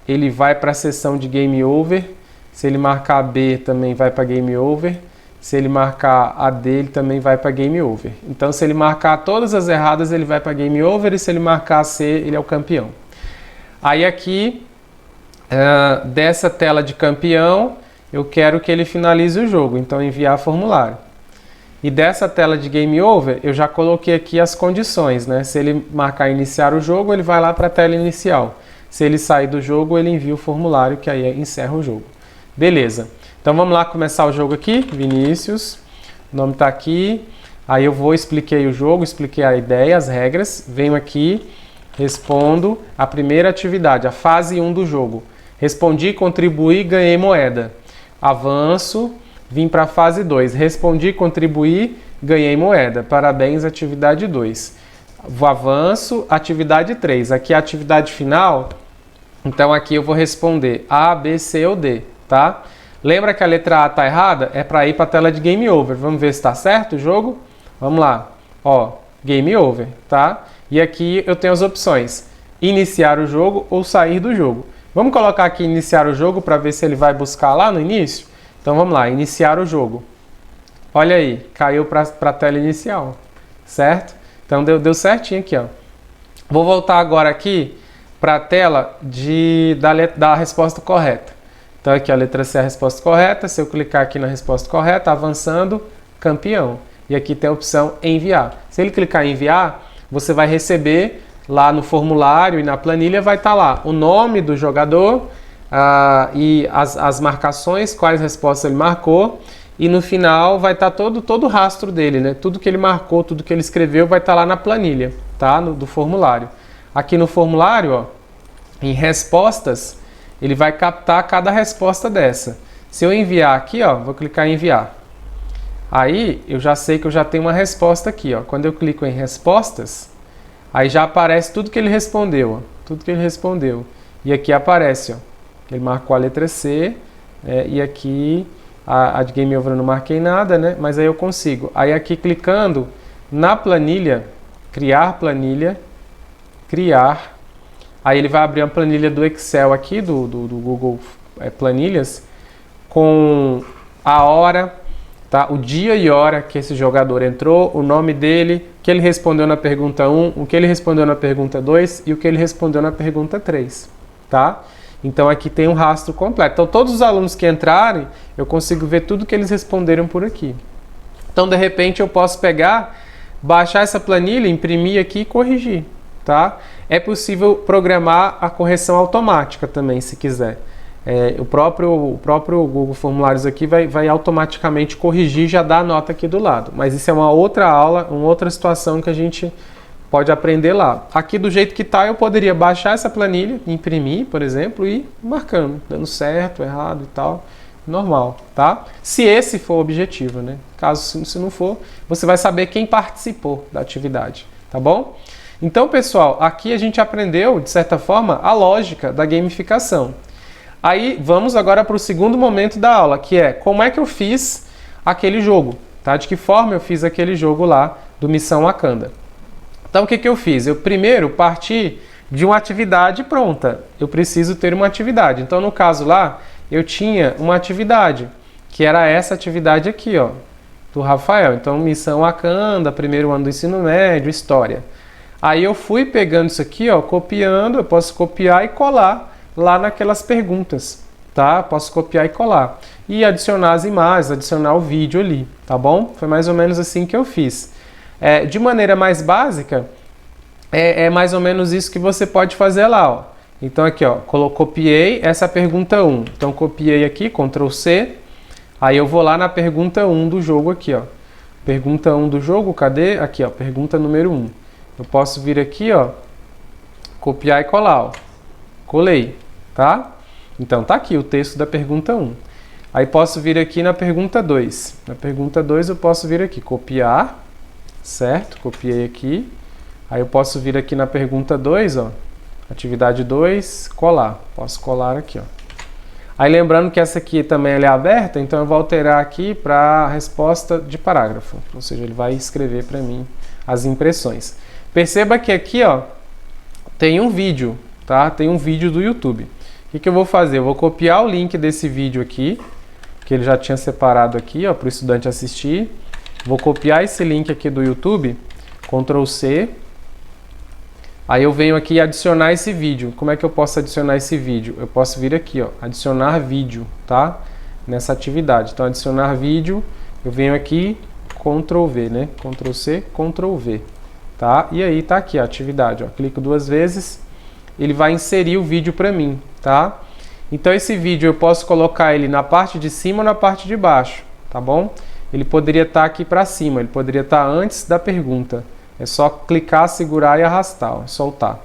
ele vai para a seção de Game Over. Se ele marcar a B, também vai para Game Over. Se ele marcar a D, ele também vai para Game Over. Então, se ele marcar todas as erradas, ele vai para Game Over. E se ele marcar a C, ele é o campeão. Aí aqui, dessa tela de campeão, eu quero que ele finalize o jogo, então enviar formulário. E dessa tela de Game Over, eu já coloquei aqui as condições, né? Se ele marcar iniciar o jogo, ele vai lá para a tela inicial. Se ele sair do jogo, ele envia o formulário, que aí encerra o jogo. Beleza. Então vamos lá começar o jogo aqui. Vinícius, o nome está aqui. Aí eu expliquei o jogo, expliquei a ideia, as regras. Venho aqui, respondo a primeira atividade, a fase 1 do jogo. Respondi, contribuí, ganhei moeda. Avanço, vim para a fase 2. Respondi, contribuí, ganhei moeda. Parabéns, atividade 2. Avanço, atividade 3. Aqui é a atividade final. Então aqui eu vou responder A, B, C ou D, tá? Lembra que a letra A está errada? É para ir para a tela de Game Over. Vamos ver se está certo o jogo? Vamos lá. Ó, Game Over, tá? E aqui eu tenho as opções. Iniciar o jogo ou sair do jogo. Vamos colocar aqui iniciar o jogo para ver se ele vai buscar lá no início? Então vamos lá, iniciar o jogo. Olha aí, caiu para a tela inicial, certo? Então deu certinho aqui, ó. Vou voltar agora aqui para a tela da resposta correta. Então aqui a letra C é a resposta correta. Se eu clicar aqui na resposta correta, avançando, campeão. E aqui tem a opção enviar. Se ele clicar em enviar, você vai receber lá no formulário e na planilha vai estar lá o nome do jogador e as marcações, quais respostas ele marcou. E no final vai estar todo o rastro dele, né? Tudo que ele marcou, tudo que ele escreveu vai estar lá na planilha, tá? Do formulário. Aqui no formulário, ó, em respostas, ele vai captar cada resposta dessa. Se eu enviar aqui, ó, vou clicar em enviar. Aí eu já sei que eu já tenho uma resposta aqui, ó. Quando eu clico em respostas, aí já aparece tudo que ele respondeu, ó. Tudo que ele respondeu. E aqui aparece, ó. Ele marcou a letra C, e aqui a de Game Over eu não marquei nada, né? Mas aí eu consigo. Aí aqui clicando na planilha, criar planilha, criar. Aí ele vai abrir uma planilha do Excel aqui, do Google Planilhas, com a hora, tá? O dia e hora que esse jogador entrou, o nome dele, o que ele respondeu na pergunta 1, o que ele respondeu na pergunta 2 e o que ele respondeu na pergunta 3, tá? Então aqui tem um rastro completo. Então todos os alunos que entrarem, eu consigo ver tudo que eles responderam por aqui. Então de repente eu posso pegar, baixar essa planilha, imprimir aqui e corrigir, tá? É possível programar a correção automática também, se quiser. O próprio Google Formulários aqui vai automaticamente corrigir e já dar a nota aqui do lado. Mas isso é uma outra aula, uma outra situação que a gente pode aprender lá. Aqui do jeito que está, eu poderia baixar essa planilha, imprimir, por exemplo, e ir marcando, dando certo, errado e tal, normal, tá? Se esse for o objetivo, né? Caso se não for, você vai saber quem participou da atividade, tá bom? Então, pessoal, aqui a gente aprendeu, de certa forma, a lógica da gamificação. Aí, vamos agora para o segundo momento da aula, que é como é que eu fiz aquele jogo, tá? De que forma eu fiz aquele jogo lá do Missão Wakanda. Então, o que eu fiz? Eu primeiro parti de uma atividade pronta. Eu preciso ter uma atividade. Então, no caso lá, eu tinha uma atividade, que era essa atividade aqui, ó, do Rafael. Então, Missão Wakanda, primeiro ano do ensino médio, história. Aí eu fui pegando isso aqui, ó, copiando, eu posso copiar e colar lá naquelas perguntas, tá? Posso copiar e colar. E adicionar as imagens, adicionar o vídeo ali, tá bom? Foi mais ou menos assim que eu fiz. De maneira mais básica, é mais ou menos isso que você pode fazer lá, ó. Então aqui, ó, copiei essa pergunta 1. Então copiei aqui, Ctrl C. Aí eu vou lá na pergunta 1 do jogo aqui, ó. Pergunta 1 do jogo, cadê? Aqui, ó, pergunta número 1. Eu posso vir aqui, ó, copiar e colar, ó. Colei, tá? Então tá aqui o texto da pergunta 1. Aí posso vir aqui na pergunta 2. Na pergunta 2 eu posso vir aqui, copiar, certo? Copiei aqui. Aí eu posso vir aqui na pergunta 2, ó, atividade 2, colar. Posso colar aqui, ó. Aí lembrando que essa aqui também ela é aberta, então eu vou alterar aqui para a resposta de parágrafo. Ou seja, ele vai escrever para mim as impressões. Perceba que aqui, ó, tem um vídeo, tá? Tem um vídeo do YouTube. O que eu vou fazer? Eu vou copiar o link desse vídeo aqui, que ele já tinha separado aqui, ó, para o estudante assistir. Vou copiar esse link aqui do YouTube, Ctrl C. Aí eu venho aqui adicionar esse vídeo. Como é que eu posso adicionar esse vídeo? Eu posso vir aqui, ó, adicionar vídeo, tá? Nessa atividade. Então, adicionar vídeo, eu venho aqui, Ctrl V, né? Ctrl C, Ctrl V, tá? E aí tá aqui a atividade, ó. Clico 2 vezes, ele vai inserir o vídeo para mim, tá? Então, esse vídeo eu posso colocar ele na parte de cima ou na parte de baixo, tá bom? Ele poderia estar aqui para cima, ele poderia estar antes da pergunta. É só clicar, segurar e arrastar, ó, soltar.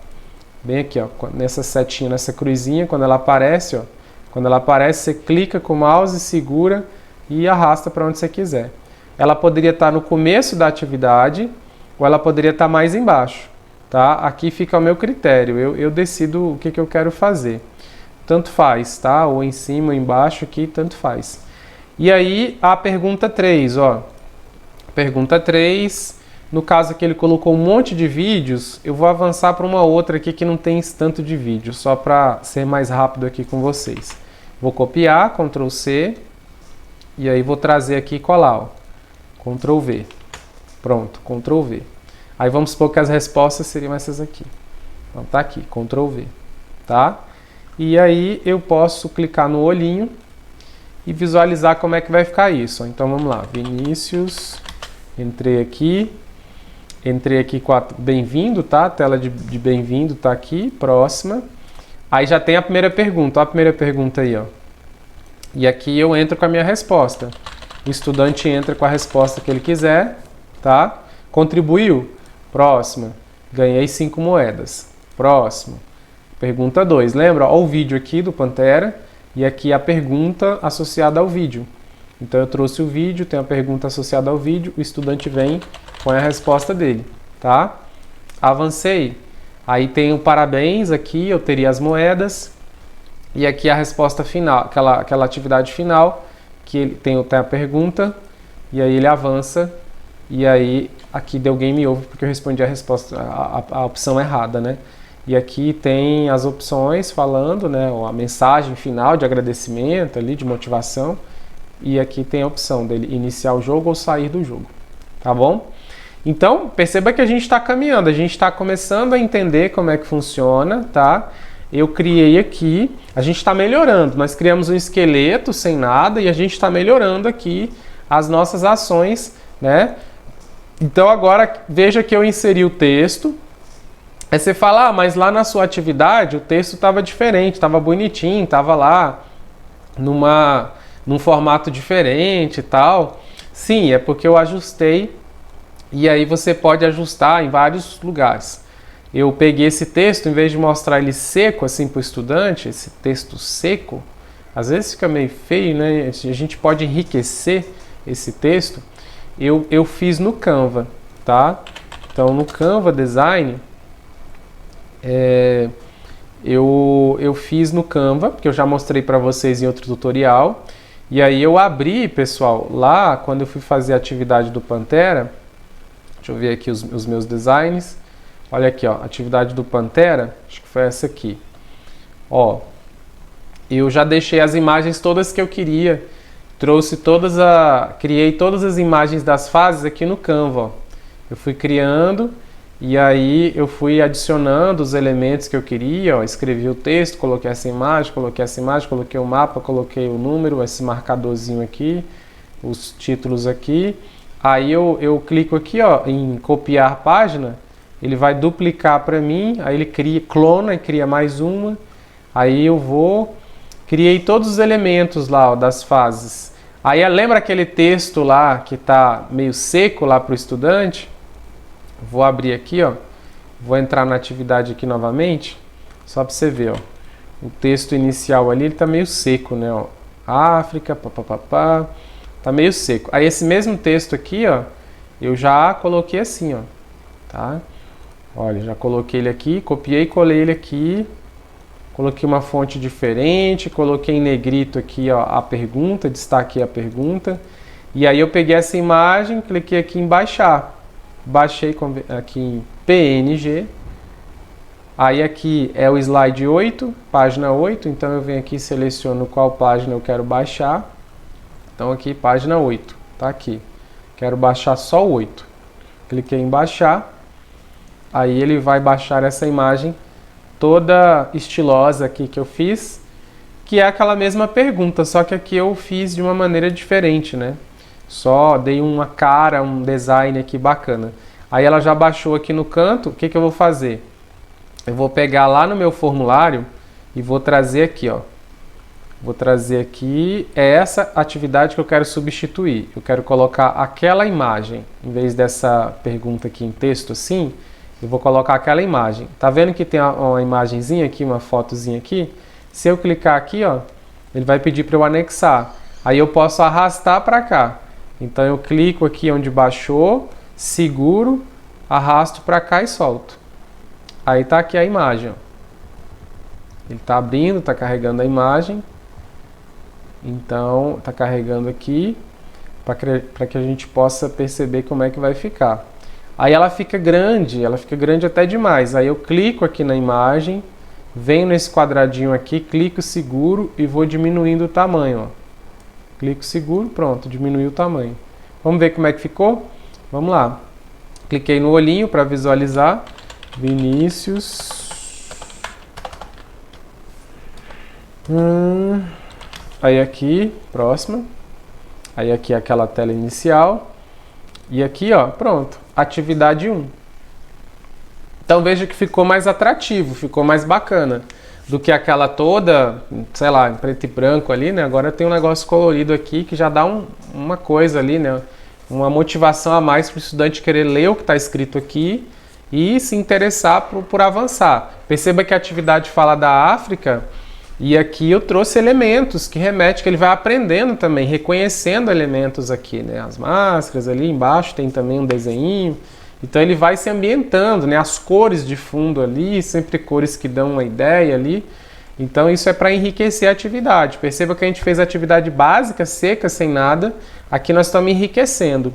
Bem aqui, ó, nessa setinha, nessa cruzinha, quando ela aparece, ó, quando ela aparece, você clica com o mouse, segura e arrasta para onde você quiser. Ela poderia estar no começo da atividade ou ela poderia estar mais embaixo, tá? Aqui fica o meu critério, eu decido o que eu quero fazer. Tanto faz, tá? Ou em cima ou embaixo aqui, tanto faz. E aí, a pergunta 3, ó. Pergunta 3... No caso que ele colocou um monte de vídeos, eu vou avançar para uma outra aqui que não tem esse tanto de vídeo, só para ser mais rápido aqui com vocês. Vou copiar, Ctrl C, e aí vou trazer aqui e colar, ó. Ctrl V. Pronto, Ctrl V. Aí vamos supor que as respostas seriam essas aqui. Então tá aqui, Ctrl V, tá? E aí eu posso clicar no olhinho e visualizar como é que vai ficar isso. Então vamos lá, Vinícius, entrei aqui com a bem-vindo, tá? A tela de bem-vindo tá aqui, próxima. Aí já tem a primeira pergunta, ó, a primeira pergunta aí, ó. E aqui eu entro com a minha resposta. O estudante entra com a resposta que ele quiser, tá? Contribuiu? Próxima. Ganhei 5 moedas. Próximo. Pergunta 2. Lembra? Olha o vídeo aqui do Pantera e aqui a pergunta associada ao vídeo. Então eu trouxe o vídeo, tem a pergunta associada ao vídeo, o estudante vem, põe a resposta dele, tá? Avancei. Aí tem o parabéns aqui, eu teria as moedas. E aqui a resposta final, aquela atividade final, que ele tem a pergunta, e aí ele avança, e aí aqui deu game over, porque eu respondi a resposta, a opção errada, né? E aqui tem as opções falando, né, a mensagem final de agradecimento ali, de motivação, e aqui tem a opção dele iniciar o jogo ou sair do jogo, tá bom? Então, perceba que a gente está caminhando, a gente está começando a entender como é que funciona, tá? Eu criei aqui, a gente está melhorando, nós criamos um esqueleto sem nada e a gente está melhorando aqui as nossas ações, né? Então agora veja que eu inseri o texto, aí você fala, ah, mas lá na sua atividade o texto estava diferente, estava bonitinho, estava lá num formato diferente e tal. Sim, é porque eu ajustei e aí você pode ajustar em vários lugares. Eu peguei esse texto, em vez de mostrar ele seco assim para o estudante, esse texto seco, às vezes fica meio feio, né? A gente pode enriquecer esse texto. Eu fiz no Canva, tá? Então no Canva Design, eu fiz no Canva, porque eu já mostrei para vocês em outro tutorial. E aí eu abri, pessoal, lá quando eu fui fazer a atividade do Pantera, deixa eu ver aqui os meus designs. Olha aqui, ó, atividade do Pantera, acho que foi essa aqui. Ó, eu já deixei as imagens todas que eu queria, criei todas as imagens das fases aqui no Canva, ó. Eu fui criando e aí eu fui adicionando os elementos que eu queria, ó, escrevi o texto, coloquei essa imagem, coloquei o mapa, coloquei o número, esse marcadorzinho aqui, os títulos aqui. Aí eu clico aqui, ó, em copiar página. Ele vai duplicar para mim, aí ele clona e cria mais uma. Aí criei todos os elementos lá, ó, das fases. Aí lembra aquele texto lá que está meio seco lá para o estudante? Vou abrir aqui, ó. Vou entrar na atividade aqui novamente, só para você ver, ó. O texto inicial ali, ele está meio seco, né, ó. África, papapá, tá meio seco. Aí esse mesmo texto aqui, ó, eu já coloquei assim, ó, tá? Olha, já coloquei ele aqui, copiei e colei ele aqui, coloquei uma fonte diferente, coloquei em negrito aqui, ó, a pergunta, destaquei a pergunta, e aí eu peguei essa imagem, cliquei aqui em baixar, baixei aqui em PNG, aí aqui é o slide 8, página 8, então eu venho aqui e seleciono qual página eu quero baixar, então aqui página 8, tá aqui, quero baixar só o 8, cliquei em baixar. Aí ele vai baixar essa imagem toda estilosa aqui que eu fiz, que é aquela mesma pergunta, só que aqui eu fiz de uma maneira diferente, né? Só dei uma cara, um design aqui bacana. Aí ela já baixou aqui no canto, o que eu vou fazer? Eu vou pegar lá no meu formulário e vou trazer aqui, ó. Vou trazer aqui, é essa atividade que eu quero substituir. Eu quero colocar aquela imagem, em vez dessa pergunta aqui em texto assim, eu vou colocar aquela imagem. Tá vendo que tem uma imagenzinha aqui, uma fotozinha aqui? Se eu clicar aqui, ó, ele vai pedir para eu anexar. Aí eu posso arrastar para cá. Então eu clico aqui onde baixou, seguro, arrasto para cá e solto. Aí tá aqui a imagem, ó. Ele tá abrindo, tá carregando a imagem. Então, tá carregando aqui para que a gente possa perceber como é que vai ficar. Aí ela fica grande até demais. Aí eu clico aqui na imagem, venho nesse quadradinho aqui, clico seguro e vou diminuindo o tamanho, ó. Clico seguro, pronto, diminuiu o tamanho. Vamos ver como é que ficou? Vamos lá. Cliquei no olhinho para visualizar. Vinícius. Aí aqui, próxima. Aí aqui aquela tela inicial. E aqui, ó, pronto. Atividade 1. Então veja que ficou mais atrativo, ficou mais bacana do que aquela toda, sei lá, em preto e branco ali, né? Agora tem um negócio colorido aqui que já dá uma coisa ali, né? Uma motivação a mais para o estudante querer ler o que está escrito aqui e se interessar por avançar. Perceba que a atividade fala da África e aqui eu trouxe elementos que remetem, que ele vai aprendendo também, reconhecendo elementos aqui, né? As máscaras ali embaixo tem também um desenho. Então ele vai se ambientando, né? As cores de fundo ali, sempre cores que dão uma ideia ali. Então isso é para enriquecer a atividade. Perceba que a gente fez a atividade básica, seca, sem nada. Aqui nós estamos enriquecendo.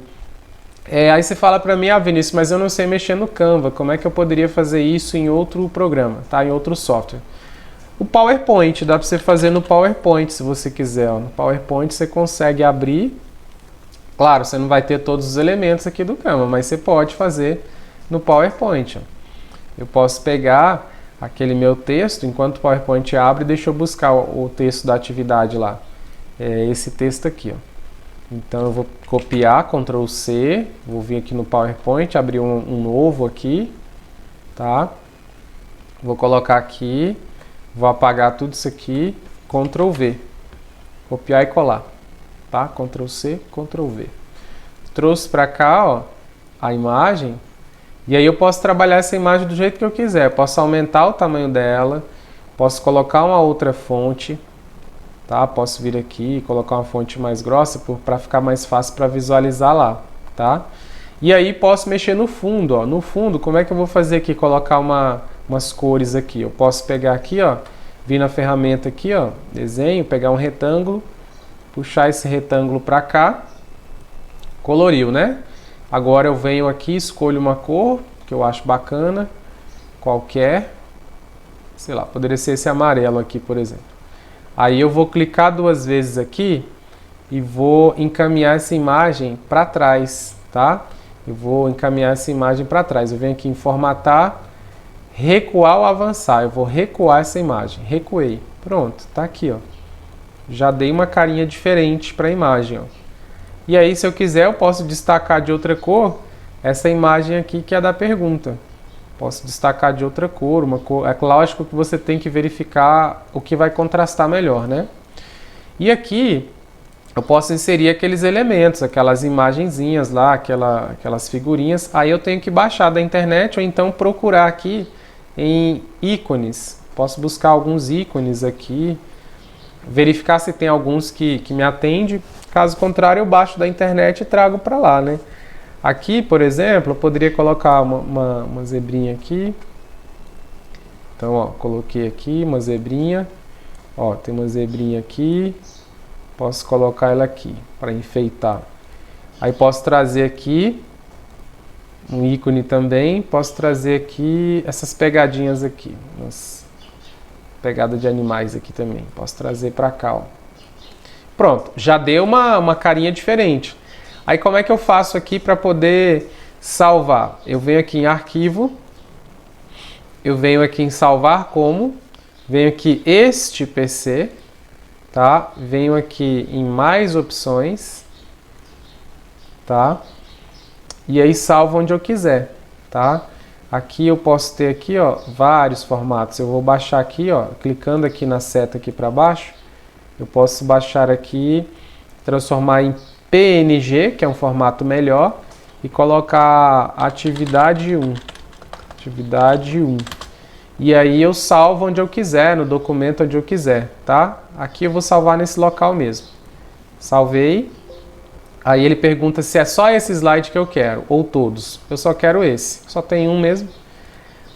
Aí você fala para mim, Vinícius, mas eu não sei mexer no Canva. Como é que eu poderia fazer isso em outro programa, tá? Em outro software? O PowerPoint, dá para você fazer no PowerPoint se você quiser. Ó. No PowerPoint você consegue abrir. Claro, você não vai ter todos os elementos aqui do Canva, mas você pode fazer no PowerPoint. Ó. Eu posso pegar aquele meu texto, enquanto o PowerPoint abre, deixa eu buscar o texto da atividade lá. É esse texto aqui. Ó. Então eu vou copiar, Ctrl C, vou vir aqui no PowerPoint, abrir um novo aqui, tá? Vou colocar aqui, vou apagar tudo isso aqui, Ctrl V, copiar e colar. Tá? Ctrl C, Ctrl V. Trouxe para cá, ó, a imagem. E aí eu posso trabalhar essa imagem do jeito que eu quiser. Eu posso aumentar o tamanho dela. Posso colocar uma outra fonte. Tá? Posso vir aqui e colocar uma fonte mais grossa para ficar mais fácil para visualizar lá. Tá? E aí posso mexer no fundo. Ó. No fundo, como é que eu vou fazer aqui? Colocar umas cores aqui. Eu posso pegar aqui, ó, vir na ferramenta aqui, ó, desenho, pegar um retângulo. Puxar esse retângulo para cá, coloriu, né? Agora eu venho aqui, escolho uma cor que eu acho bacana, qualquer, sei lá, poderia ser esse amarelo aqui, por exemplo. Aí eu vou clicar 2 vezes aqui e vou encaminhar essa imagem para trás, tá? Eu vou encaminhar essa imagem para trás. Eu venho aqui em formatar, recuar ou avançar. Eu vou recuar essa imagem, recuei. Pronto, tá aqui, ó. Já dei uma carinha diferente para a imagem. Ó. E aí, se eu quiser, eu posso destacar de outra cor essa imagem aqui que é da pergunta. Posso destacar de outra cor, uma cor. É lógico que você tem que verificar o que vai contrastar melhor, né? E aqui eu posso inserir aqueles elementos, aquelas imagenzinhas lá, aquelas figurinhas. Aí eu tenho que baixar da internet ou então procurar aqui em ícones. Posso buscar alguns ícones aqui. Verificar se tem alguns que me atendem, caso contrário eu baixo da internet e trago para lá, né? Aqui, por exemplo, eu poderia colocar uma zebrinha aqui. Então, ó, coloquei aqui uma zebrinha. Ó, tem uma zebrinha aqui. Posso colocar ela aqui para enfeitar. Aí posso trazer aqui um ícone também. Posso trazer aqui essas pegadinhas aqui. Pegada de animais aqui também. Posso trazer para cá, ó. Pronto, já deu uma carinha diferente. Aí como é que eu faço aqui para poder salvar? Eu venho aqui em arquivo, eu venho aqui em salvar como, venho aqui este PC, tá? Venho aqui em mais opções, tá? E aí salvo onde eu quiser, tá? Aqui eu posso ter aqui, ó, vários formatos. Eu vou baixar aqui, ó, clicando aqui na seta aqui para baixo, eu posso baixar aqui, transformar em PNG, que é um formato melhor, e colocar atividade 1. Atividade 1. E aí eu salvo onde eu quiser, no documento onde eu quiser, tá? Aqui eu vou salvar nesse local mesmo. Salvei. Aí ele pergunta se é só esse slide que eu quero, ou todos. Eu só quero esse, só tem um mesmo.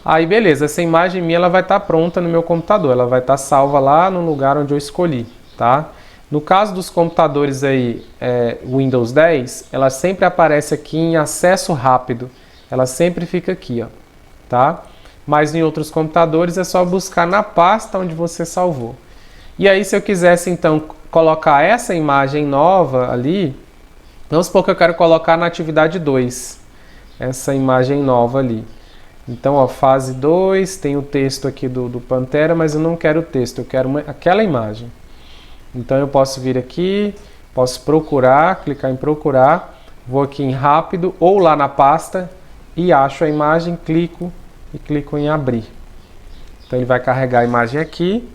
Aí beleza, essa imagem minha ela vai estar pronta no meu computador, ela vai estar salva lá no lugar onde eu escolhi, tá? No caso dos computadores aí, Windows 10, ela sempre aparece aqui em acesso rápido, ela sempre fica aqui, ó, tá? Mas em outros computadores é só buscar na pasta onde você salvou. E aí se eu quisesse então colocar essa imagem nova ali, vamos supor que eu quero colocar na atividade 2, essa imagem nova ali. Então, ó, fase 2, tem o texto aqui do Pantera, mas eu não quero o texto, eu quero aquela imagem. Então eu posso vir aqui, posso procurar, clicar em procurar, vou aqui em rápido ou lá na pasta e acho a imagem, clico e clico em abrir. Então ele vai carregar a imagem aqui.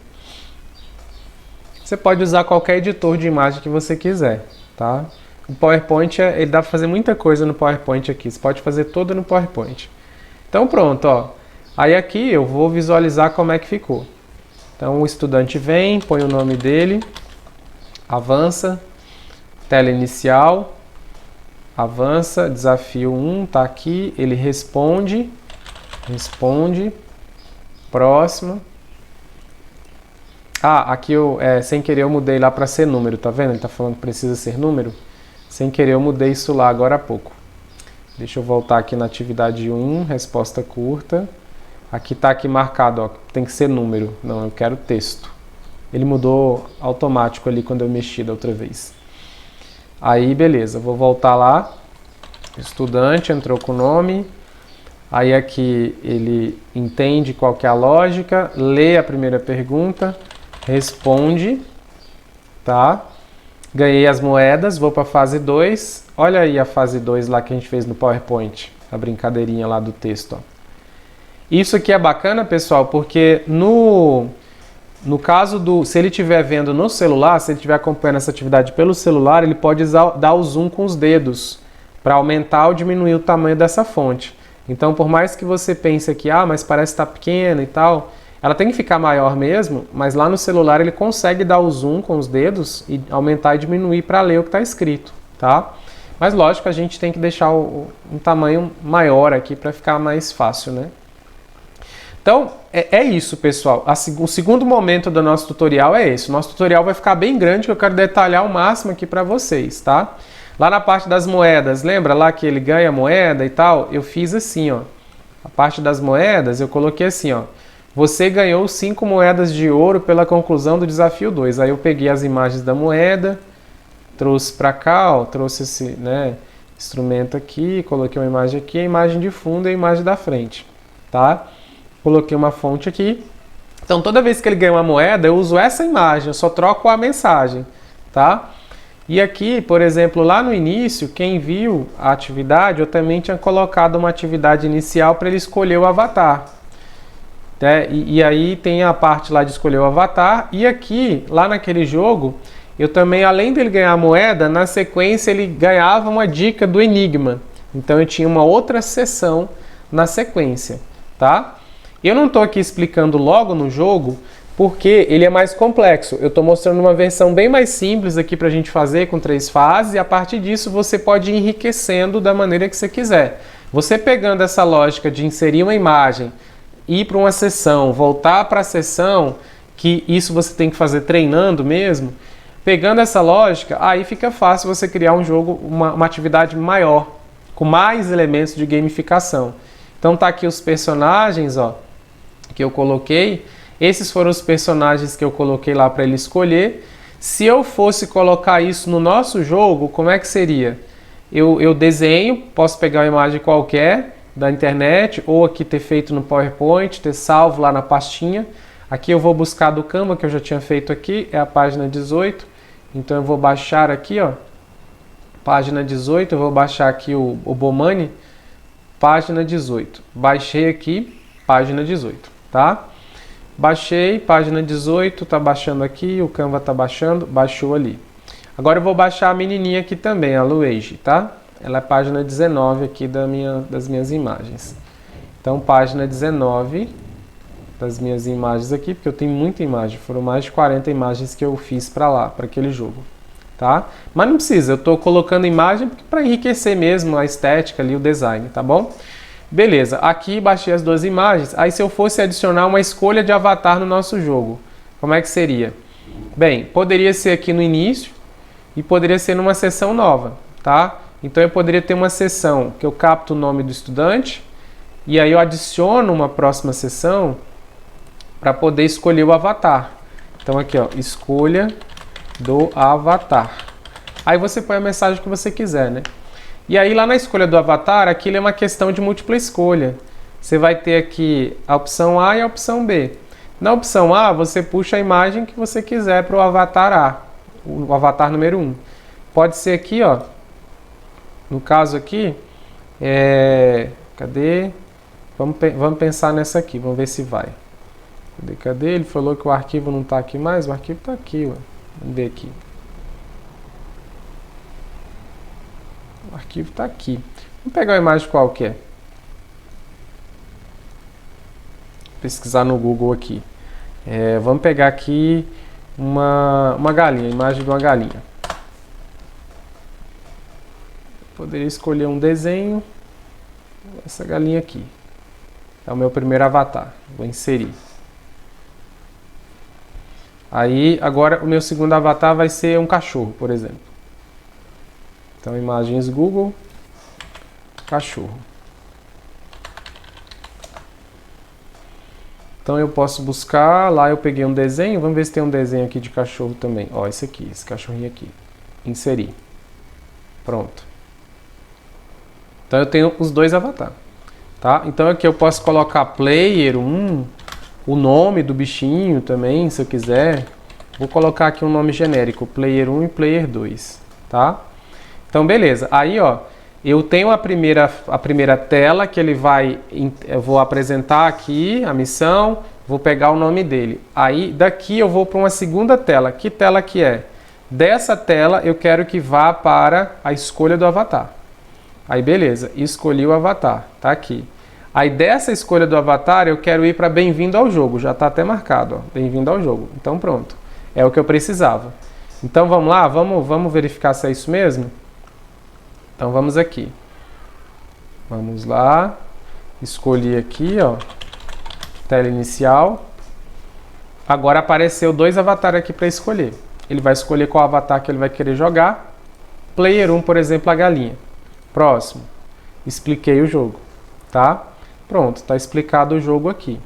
Você pode usar qualquer editor de imagem que você quiser, tá? O PowerPoint, ele dá para fazer muita coisa no PowerPoint aqui, você pode fazer tudo no PowerPoint. Então pronto, ó. Aí aqui eu vou visualizar como é que ficou. Então o estudante vem, põe o nome dele, avança, tela inicial, avança, desafio 1, tá aqui, ele responde, próximo. Ah, aqui eu, sem querer eu mudei lá para ser número, tá vendo? Ele tá falando que precisa ser número. Sem querer eu mudei isso lá agora há pouco. Deixa eu voltar aqui na atividade 1, resposta curta. Aqui tá aqui marcado, ó, tem que ser número. Não, eu quero texto. Ele mudou automático ali quando eu mexi da outra vez. Aí, beleza, vou voltar lá. Estudante entrou com o nome. Aí aqui ele entende qual que é a lógica, lê a primeira pergunta, responde, tá? Ganhei as moedas, vou para a fase 2. Olha aí a fase 2 lá que a gente fez no PowerPoint, a brincadeirinha lá do texto, ó. Isso aqui é bacana, pessoal, porque no caso se ele estiver vendo no celular, se ele estiver acompanhando essa atividade pelo celular, ele pode dar o zoom com os dedos para aumentar ou diminuir o tamanho dessa fonte. Então, por mais que você pense que, mas parece estar pequena e tal, ela tem que ficar maior mesmo, mas lá no celular ele consegue dar o zoom com os dedos e aumentar e diminuir para ler o que está escrito, tá? Mas lógico, a gente tem que deixar um tamanho maior aqui para ficar mais fácil, né? Então, é isso, pessoal. O segundo momento do nosso tutorial é esse. O nosso tutorial vai ficar bem grande, que eu quero detalhar o máximo aqui para vocês, tá? Lá na parte das moedas, lembra lá que ele ganha moeda e tal? Eu fiz assim, ó. A parte das moedas, eu coloquei assim, ó. Você ganhou 5 moedas de ouro pela conclusão do desafio 2. Aí eu peguei as imagens da moeda, trouxe para cá, ó, trouxe esse, né, instrumento aqui, coloquei uma imagem aqui, a imagem de fundo e a imagem da frente, tá? Coloquei uma fonte aqui. Então, toda vez que ele ganha uma moeda, eu uso essa imagem, eu só troco a mensagem, tá? E aqui, por exemplo, lá no início, quem viu a atividade, eu também tinha colocado uma atividade inicial para ele escolher o avatar. Né? E aí tem a parte lá de escolher o avatar. E aqui, lá naquele jogo, eu também, além dele ganhar a moeda, na sequência ele ganhava uma dica do enigma. Então eu tinha uma outra seção na sequência, tá? Eu não estou aqui explicando logo no jogo, porque ele é mais complexo. Eu estou mostrando uma versão bem mais simples aqui para a gente fazer com 3 fases, e a partir disso você pode ir enriquecendo da maneira que você quiser. Você pegando essa lógica de inserir uma imagem, ir para uma sessão, voltar para a sessão, que isso você tem que fazer treinando mesmo, pegando essa lógica, aí fica fácil você criar um jogo, uma atividade maior, com mais elementos de gamificação. Então tá aqui os personagens, ó, que eu coloquei. Esses foram os personagens que eu coloquei lá para ele escolher. Se eu fosse colocar isso no nosso jogo, como é que seria? Eu desenho, posso pegar uma imagem qualquer da internet, ou aqui ter feito no PowerPoint, ter salvo lá na pastinha. Aqui eu vou buscar do Canva, que eu já tinha feito aqui, é a página 18. Então eu vou baixar aqui, ó, página 18, eu vou baixar aqui o Bomani, página 18. Baixei aqui, página 18, tá? Baixei, página 18, tá baixando aqui, o Canva tá baixando, baixou ali. Agora eu vou baixar a menininha aqui também, a Luigi, tá? Ela é página 19 aqui das minhas imagens. Então, página 19 das minhas imagens aqui, porque eu tenho muita imagem, foram mais de 40 imagens que eu fiz para lá, para aquele jogo, tá? Mas não precisa, eu tô colocando imagem para enriquecer mesmo a estética ali, o design, tá bom? Beleza, aqui baixei as 2 imagens. Aí se eu fosse adicionar uma escolha de avatar no nosso jogo, como é que seria? Bem, poderia ser aqui no início e poderia ser numa sessão nova, tá? Então eu poderia ter uma sessão que eu capto o nome do estudante e aí eu adiciono uma próxima sessão para poder escolher o avatar. Então aqui, ó, escolha do avatar. Aí você põe a mensagem que você quiser, né? E aí lá na escolha do avatar, aquilo é uma questão de múltipla escolha. você vai ter aqui a opção A e a opção B. Na opção A, você puxa a imagem que você quiser para o avatar A, o avatar número 1. Pode ser aqui, ó. No caso aqui, cadê? Vamos pensar nessa aqui, vamos ver se vai. Cadê? Ele falou que o arquivo não está aqui mais, o arquivo está aqui, ó. Vamos ver aqui. O arquivo está aqui. Vamos pegar uma imagem qualquer. Pesquisar no Google aqui. Vamos pegar aqui uma galinha, a imagem de uma galinha. Poderia escolher um desenho. Essa galinha aqui. É o meu primeiro avatar. Vou inserir. Aí, agora o meu segundo avatar vai ser um cachorro, por exemplo. Então, imagens Google, cachorro. Então eu posso buscar, lá eu peguei um desenho, vamos ver se tem um desenho aqui de cachorro também. Ó, esse aqui, esse cachorrinho aqui. Inserir. Pronto. Então eu tenho os dois avatares. Tá? Então aqui eu posso colocar player 1, o nome do bichinho também, se eu quiser. Vou colocar aqui um nome genérico, player 1 e player 2. Tá? Então beleza, aí ó. Eu tenho a primeira tela que ele vai, eu vou apresentar aqui a missão, vou pegar o nome dele. Aí daqui eu vou para uma segunda tela. Que tela que é? Dessa tela eu quero que vá para a escolha do avatar. Aí beleza, escolhi o avatar, tá aqui. Aí dessa escolha do avatar eu quero ir para bem-vindo ao jogo, já está até marcado, ó, bem-vindo ao jogo. Então pronto, é o que eu precisava. Então vamos lá, vamos verificar se é isso mesmo? Então vamos aqui, vamos lá, escolhi aqui, ó, tela inicial. Agora apareceu dois avatares aqui para escolher. Ele vai escolher qual avatar que ele vai querer jogar. Player 1, por exemplo, a galinha. Próximo, expliquei o jogo, tá? Pronto, tá explicado o jogo aqui.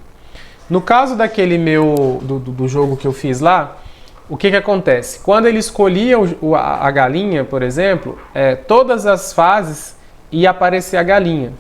No caso daquele do jogo que eu fiz lá, o que acontece? Quando ele escolhia a galinha, por exemplo, todas as fases ia aparecer a galinha.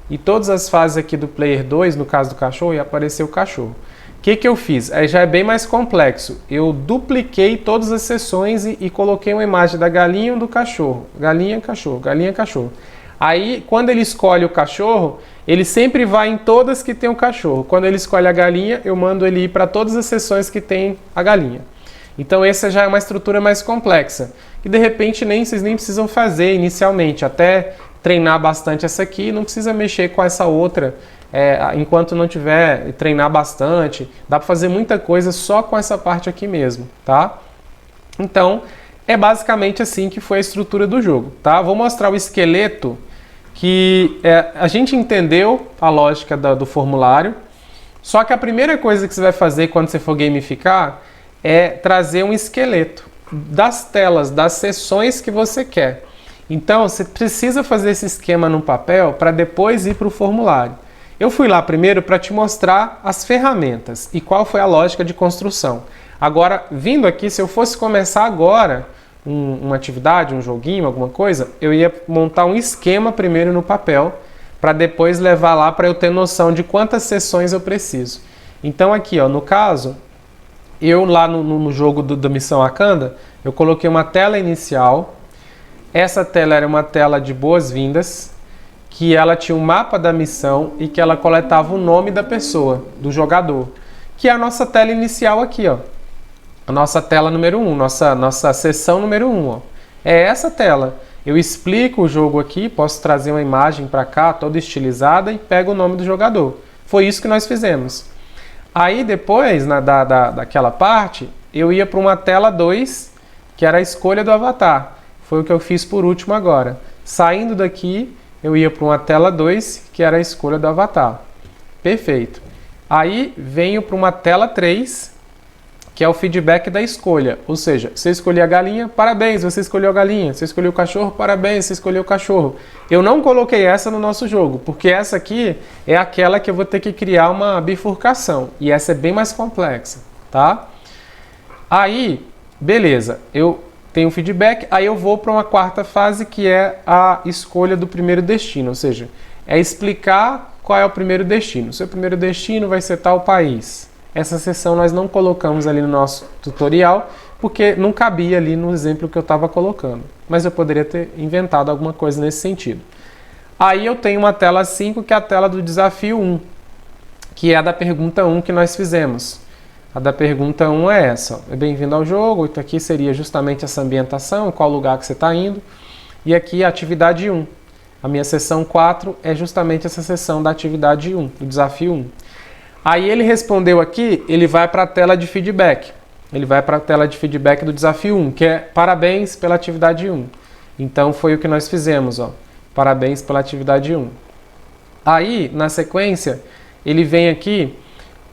E todas as fases aqui do Player 2, no caso do cachorro, ia aparecer o cachorro. O que eu fiz? Aí já é bem mais complexo. Eu dupliquei todas as seções e coloquei uma imagem da galinha e do cachorro. Galinha, cachorro, galinha, cachorro. Aí, quando ele escolhe o cachorro, ele sempre vai em todas que tem o cachorro. Quando ele escolhe a galinha, eu mando ele ir para todas as seções que tem a galinha. Então essa já é uma estrutura mais complexa, que de repente vocês nem precisam fazer inicialmente, até treinar bastante essa aqui, não precisa mexer com essa outra, enquanto não tiver treinar bastante, dá para fazer muita coisa só com essa parte aqui mesmo, tá? Então é basicamente assim que foi a estrutura do jogo, tá? Vou mostrar o esqueleto, que a gente entendeu a lógica do formulário, só que a primeira coisa que você vai fazer quando você for gamificar é trazer um esqueleto das telas, das seções que você quer. Então, você precisa fazer esse esquema no papel para depois ir para o formulário. Eu fui lá primeiro para te mostrar as ferramentas e qual foi a lógica de construção. Agora, vindo aqui, se eu fosse começar agora uma atividade, um joguinho, alguma coisa, eu ia montar um esquema primeiro no papel para depois levar lá para eu ter noção de quantas seções eu preciso. Então aqui, ó, no caso, eu lá no jogo da Missão Wakanda, eu coloquei uma tela inicial. Essa tela era uma tela de boas-vindas, que ela tinha um mapa da missão e que ela coletava o nome da pessoa, do jogador, que é a nossa tela inicial aqui, ó. A nossa tela número 1, nossa seção número 1, ó. É essa tela. Eu explico o jogo aqui, posso trazer uma imagem para cá, toda estilizada, e pego o nome do jogador. Foi isso que nós fizemos. Aí depois, daquela parte, eu ia para uma tela 2, que era a escolha do avatar. Foi o que eu fiz por último agora. Saindo daqui, eu ia para uma tela 2, que era a escolha do avatar. Perfeito. Aí venho para uma tela 3, que é o feedback da escolha. Ou seja, você escolheu a galinha, parabéns, você escolheu a galinha. Você escolheu o cachorro, parabéns, você escolheu o cachorro. Eu não coloquei essa no nosso jogo, porque essa aqui é aquela que eu vou ter que criar uma bifurcação. E essa é bem mais complexa, tá? Aí, beleza, eu tenho feedback, aí eu vou para uma quarta fase, que é a escolha do primeiro destino. Ou seja, é explicar qual é o primeiro destino. O seu primeiro destino vai ser tal país. Essa seção nós não colocamos ali no nosso tutorial, porque não cabia ali no exemplo que eu estava colocando. Mas eu poderia ter inventado alguma coisa nesse sentido. Aí eu tenho uma tela 5, que é a tela do desafio 1, que é a da pergunta 1 que nós fizemos. A da pergunta 1 é essa. Bem-vindo ao jogo. Então aqui seria justamente essa ambientação, qual lugar que você está indo. E aqui a atividade 1. A minha sessão 4 é justamente essa sessão da atividade 1, do desafio 1. Aí ele respondeu aqui, ele vai para a tela de feedback. Ele vai para a tela de feedback do desafio 1, que é parabéns pela atividade 1. Então foi o que nós fizemos, ó. Parabéns pela atividade 1. Aí, na sequência, ele vem aqui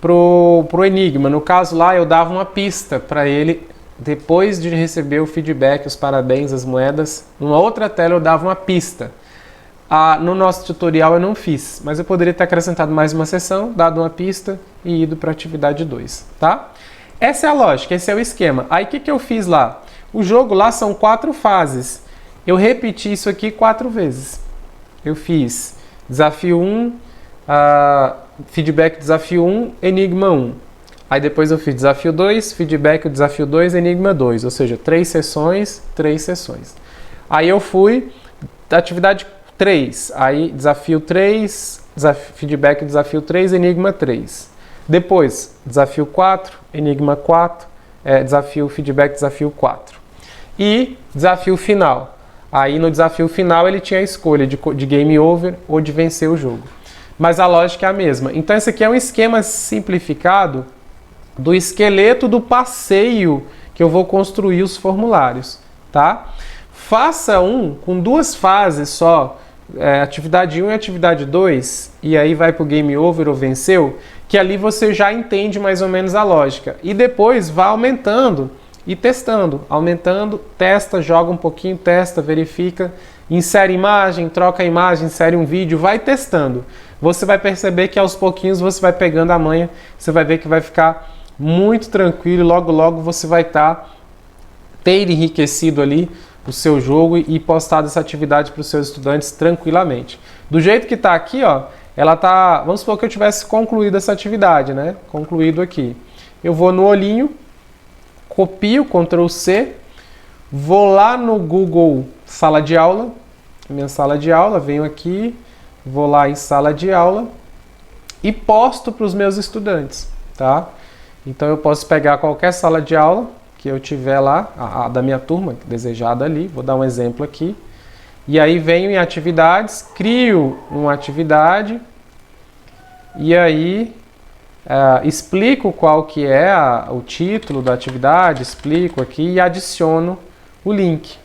pro enigma. No caso lá, eu dava uma pista para ele, depois de receber o feedback, os parabéns, as moedas. Numa outra tela eu dava uma pista. No nosso tutorial eu não fiz, mas eu poderia ter acrescentado mais uma sessão, dado uma pista e ido para a atividade 2, tá? Essa é a lógica, esse é o esquema. Aí o que eu fiz lá? O jogo lá são 4 fases. Eu repeti isso aqui 4 vezes. Eu fiz desafio 1, feedback desafio 1, enigma 1. Aí depois eu fiz desafio 2, feedback desafio 2, enigma 2. Ou seja, 3 sessões, 3 sessões. Aí eu fui da atividade 3, aí desafio 3, feedback desafio 3, enigma 3. Depois, desafio 4, enigma 4, desafio feedback desafio 4. E desafio final. Aí no desafio final ele tinha a escolha de game over ou de vencer o jogo. Mas a lógica é a mesma. Então esse aqui é um esquema simplificado do esqueleto do passeio que eu vou construir os formulários, tá? Faça um com 2 fases só, atividade 1 e atividade 2, e aí vai para o game over ou venceu, que ali você já entende mais ou menos a lógica. E depois vá aumentando e testando. Aumentando, testa, joga um pouquinho, testa, verifica, insere imagem, troca a imagem, insere um vídeo, vai testando. Você vai perceber que aos pouquinhos você vai pegando a manha, você vai ver que vai ficar muito tranquilo e logo logo você vai ter enriquecido ali o seu jogo e postado essa atividade para os seus estudantes tranquilamente. Do jeito que está aqui, ó, ela tá, vamos supor que eu tivesse concluído essa atividade, né? Concluído aqui. Eu vou no olhinho, copio, Ctrl C, vou lá no Google Sala de Aula, minha sala de aula, venho aqui, vou lá em Sala de Aula e posto para os meus estudantes, tá? Então eu posso pegar qualquer sala de aula que eu tiver lá, a da minha turma, desejada ali, vou dar um exemplo aqui. E aí venho em atividades, crio uma atividade e aí explico qual que é o título da atividade, explico aqui e adiciono o link.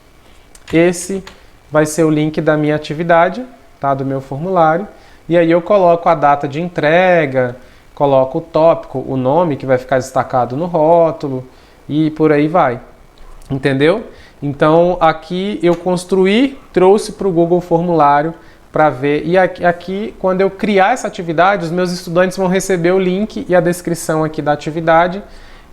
Esse vai ser o link da minha atividade, tá? Do meu formulário. E aí eu coloco a data de entrega, coloco o tópico, o nome que vai ficar destacado no rótulo e por aí vai. Entendeu? Então aqui eu construí, trouxe para o Google Formulário para ver. E aqui, quando eu criar essa atividade, os meus estudantes vão receber o link e a descrição aqui da atividade.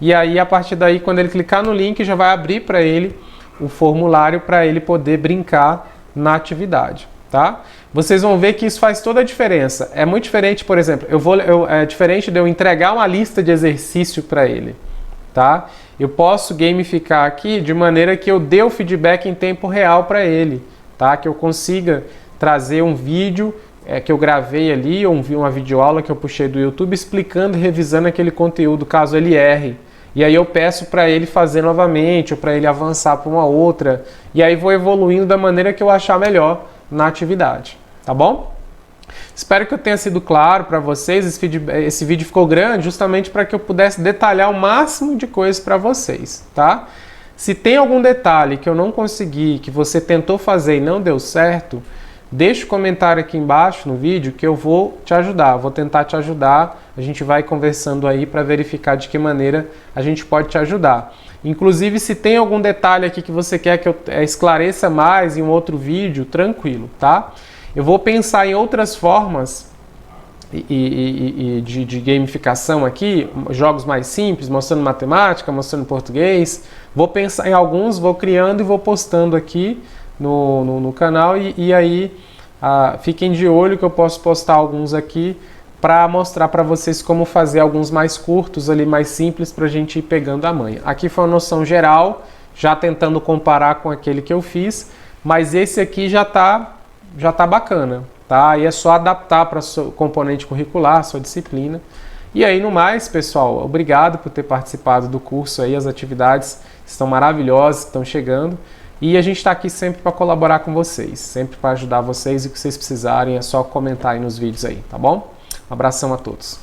E aí, a partir daí, quando ele clicar no link, já vai abrir para ele o formulário para ele poder brincar na atividade, tá? Vocês vão ver que isso faz toda a diferença. É muito diferente, por exemplo, é diferente de eu entregar uma lista de exercício para ele, tá? Eu posso gamificar aqui de maneira que eu dê o feedback em tempo real para ele, tá? Que eu consiga trazer um vídeo que eu gravei ali, ou uma videoaula que eu puxei do YouTube explicando e revisando aquele conteúdo, caso ele erre. E aí eu peço para ele fazer novamente, ou para ele avançar para uma outra, e aí vou evoluindo da maneira que eu achar melhor na atividade, tá bom? Espero que eu tenha sido claro para vocês. Esse vídeo ficou grande justamente para que eu pudesse detalhar o máximo de coisas para vocês, tá? Se tem algum detalhe que eu não consegui, que você tentou fazer e não deu certo, deixa o comentário aqui embaixo no vídeo que eu vou te ajudar, vou tentar te ajudar, a gente vai conversando aí para verificar de que maneira a gente pode te ajudar. Inclusive, se tem algum detalhe aqui que você quer que eu esclareça mais em um outro vídeo, tranquilo, tá? Eu vou pensar em outras formas de gamificação aqui, jogos mais simples, mostrando matemática, mostrando português. Vou pensar em alguns, vou criando e vou postando aqui no canal e aí fiquem de olho que eu posso postar alguns aqui para mostrar para vocês como fazer alguns mais curtos ali, mais simples, para a gente ir pegando a manha. Aqui foi uma noção geral, já tentando comparar com aquele que eu fiz, mas esse aqui já tá bacana, tá? Aí é só adaptar para o seu componente curricular, sua disciplina. E aí, no mais, pessoal, obrigado por ter participado do curso aí, as atividades estão maravilhosas, estão chegando. E a gente está aqui sempre para colaborar com vocês, sempre para ajudar vocês, e o que vocês precisarem é só comentar aí nos vídeos aí, tá bom? Um abração a todos.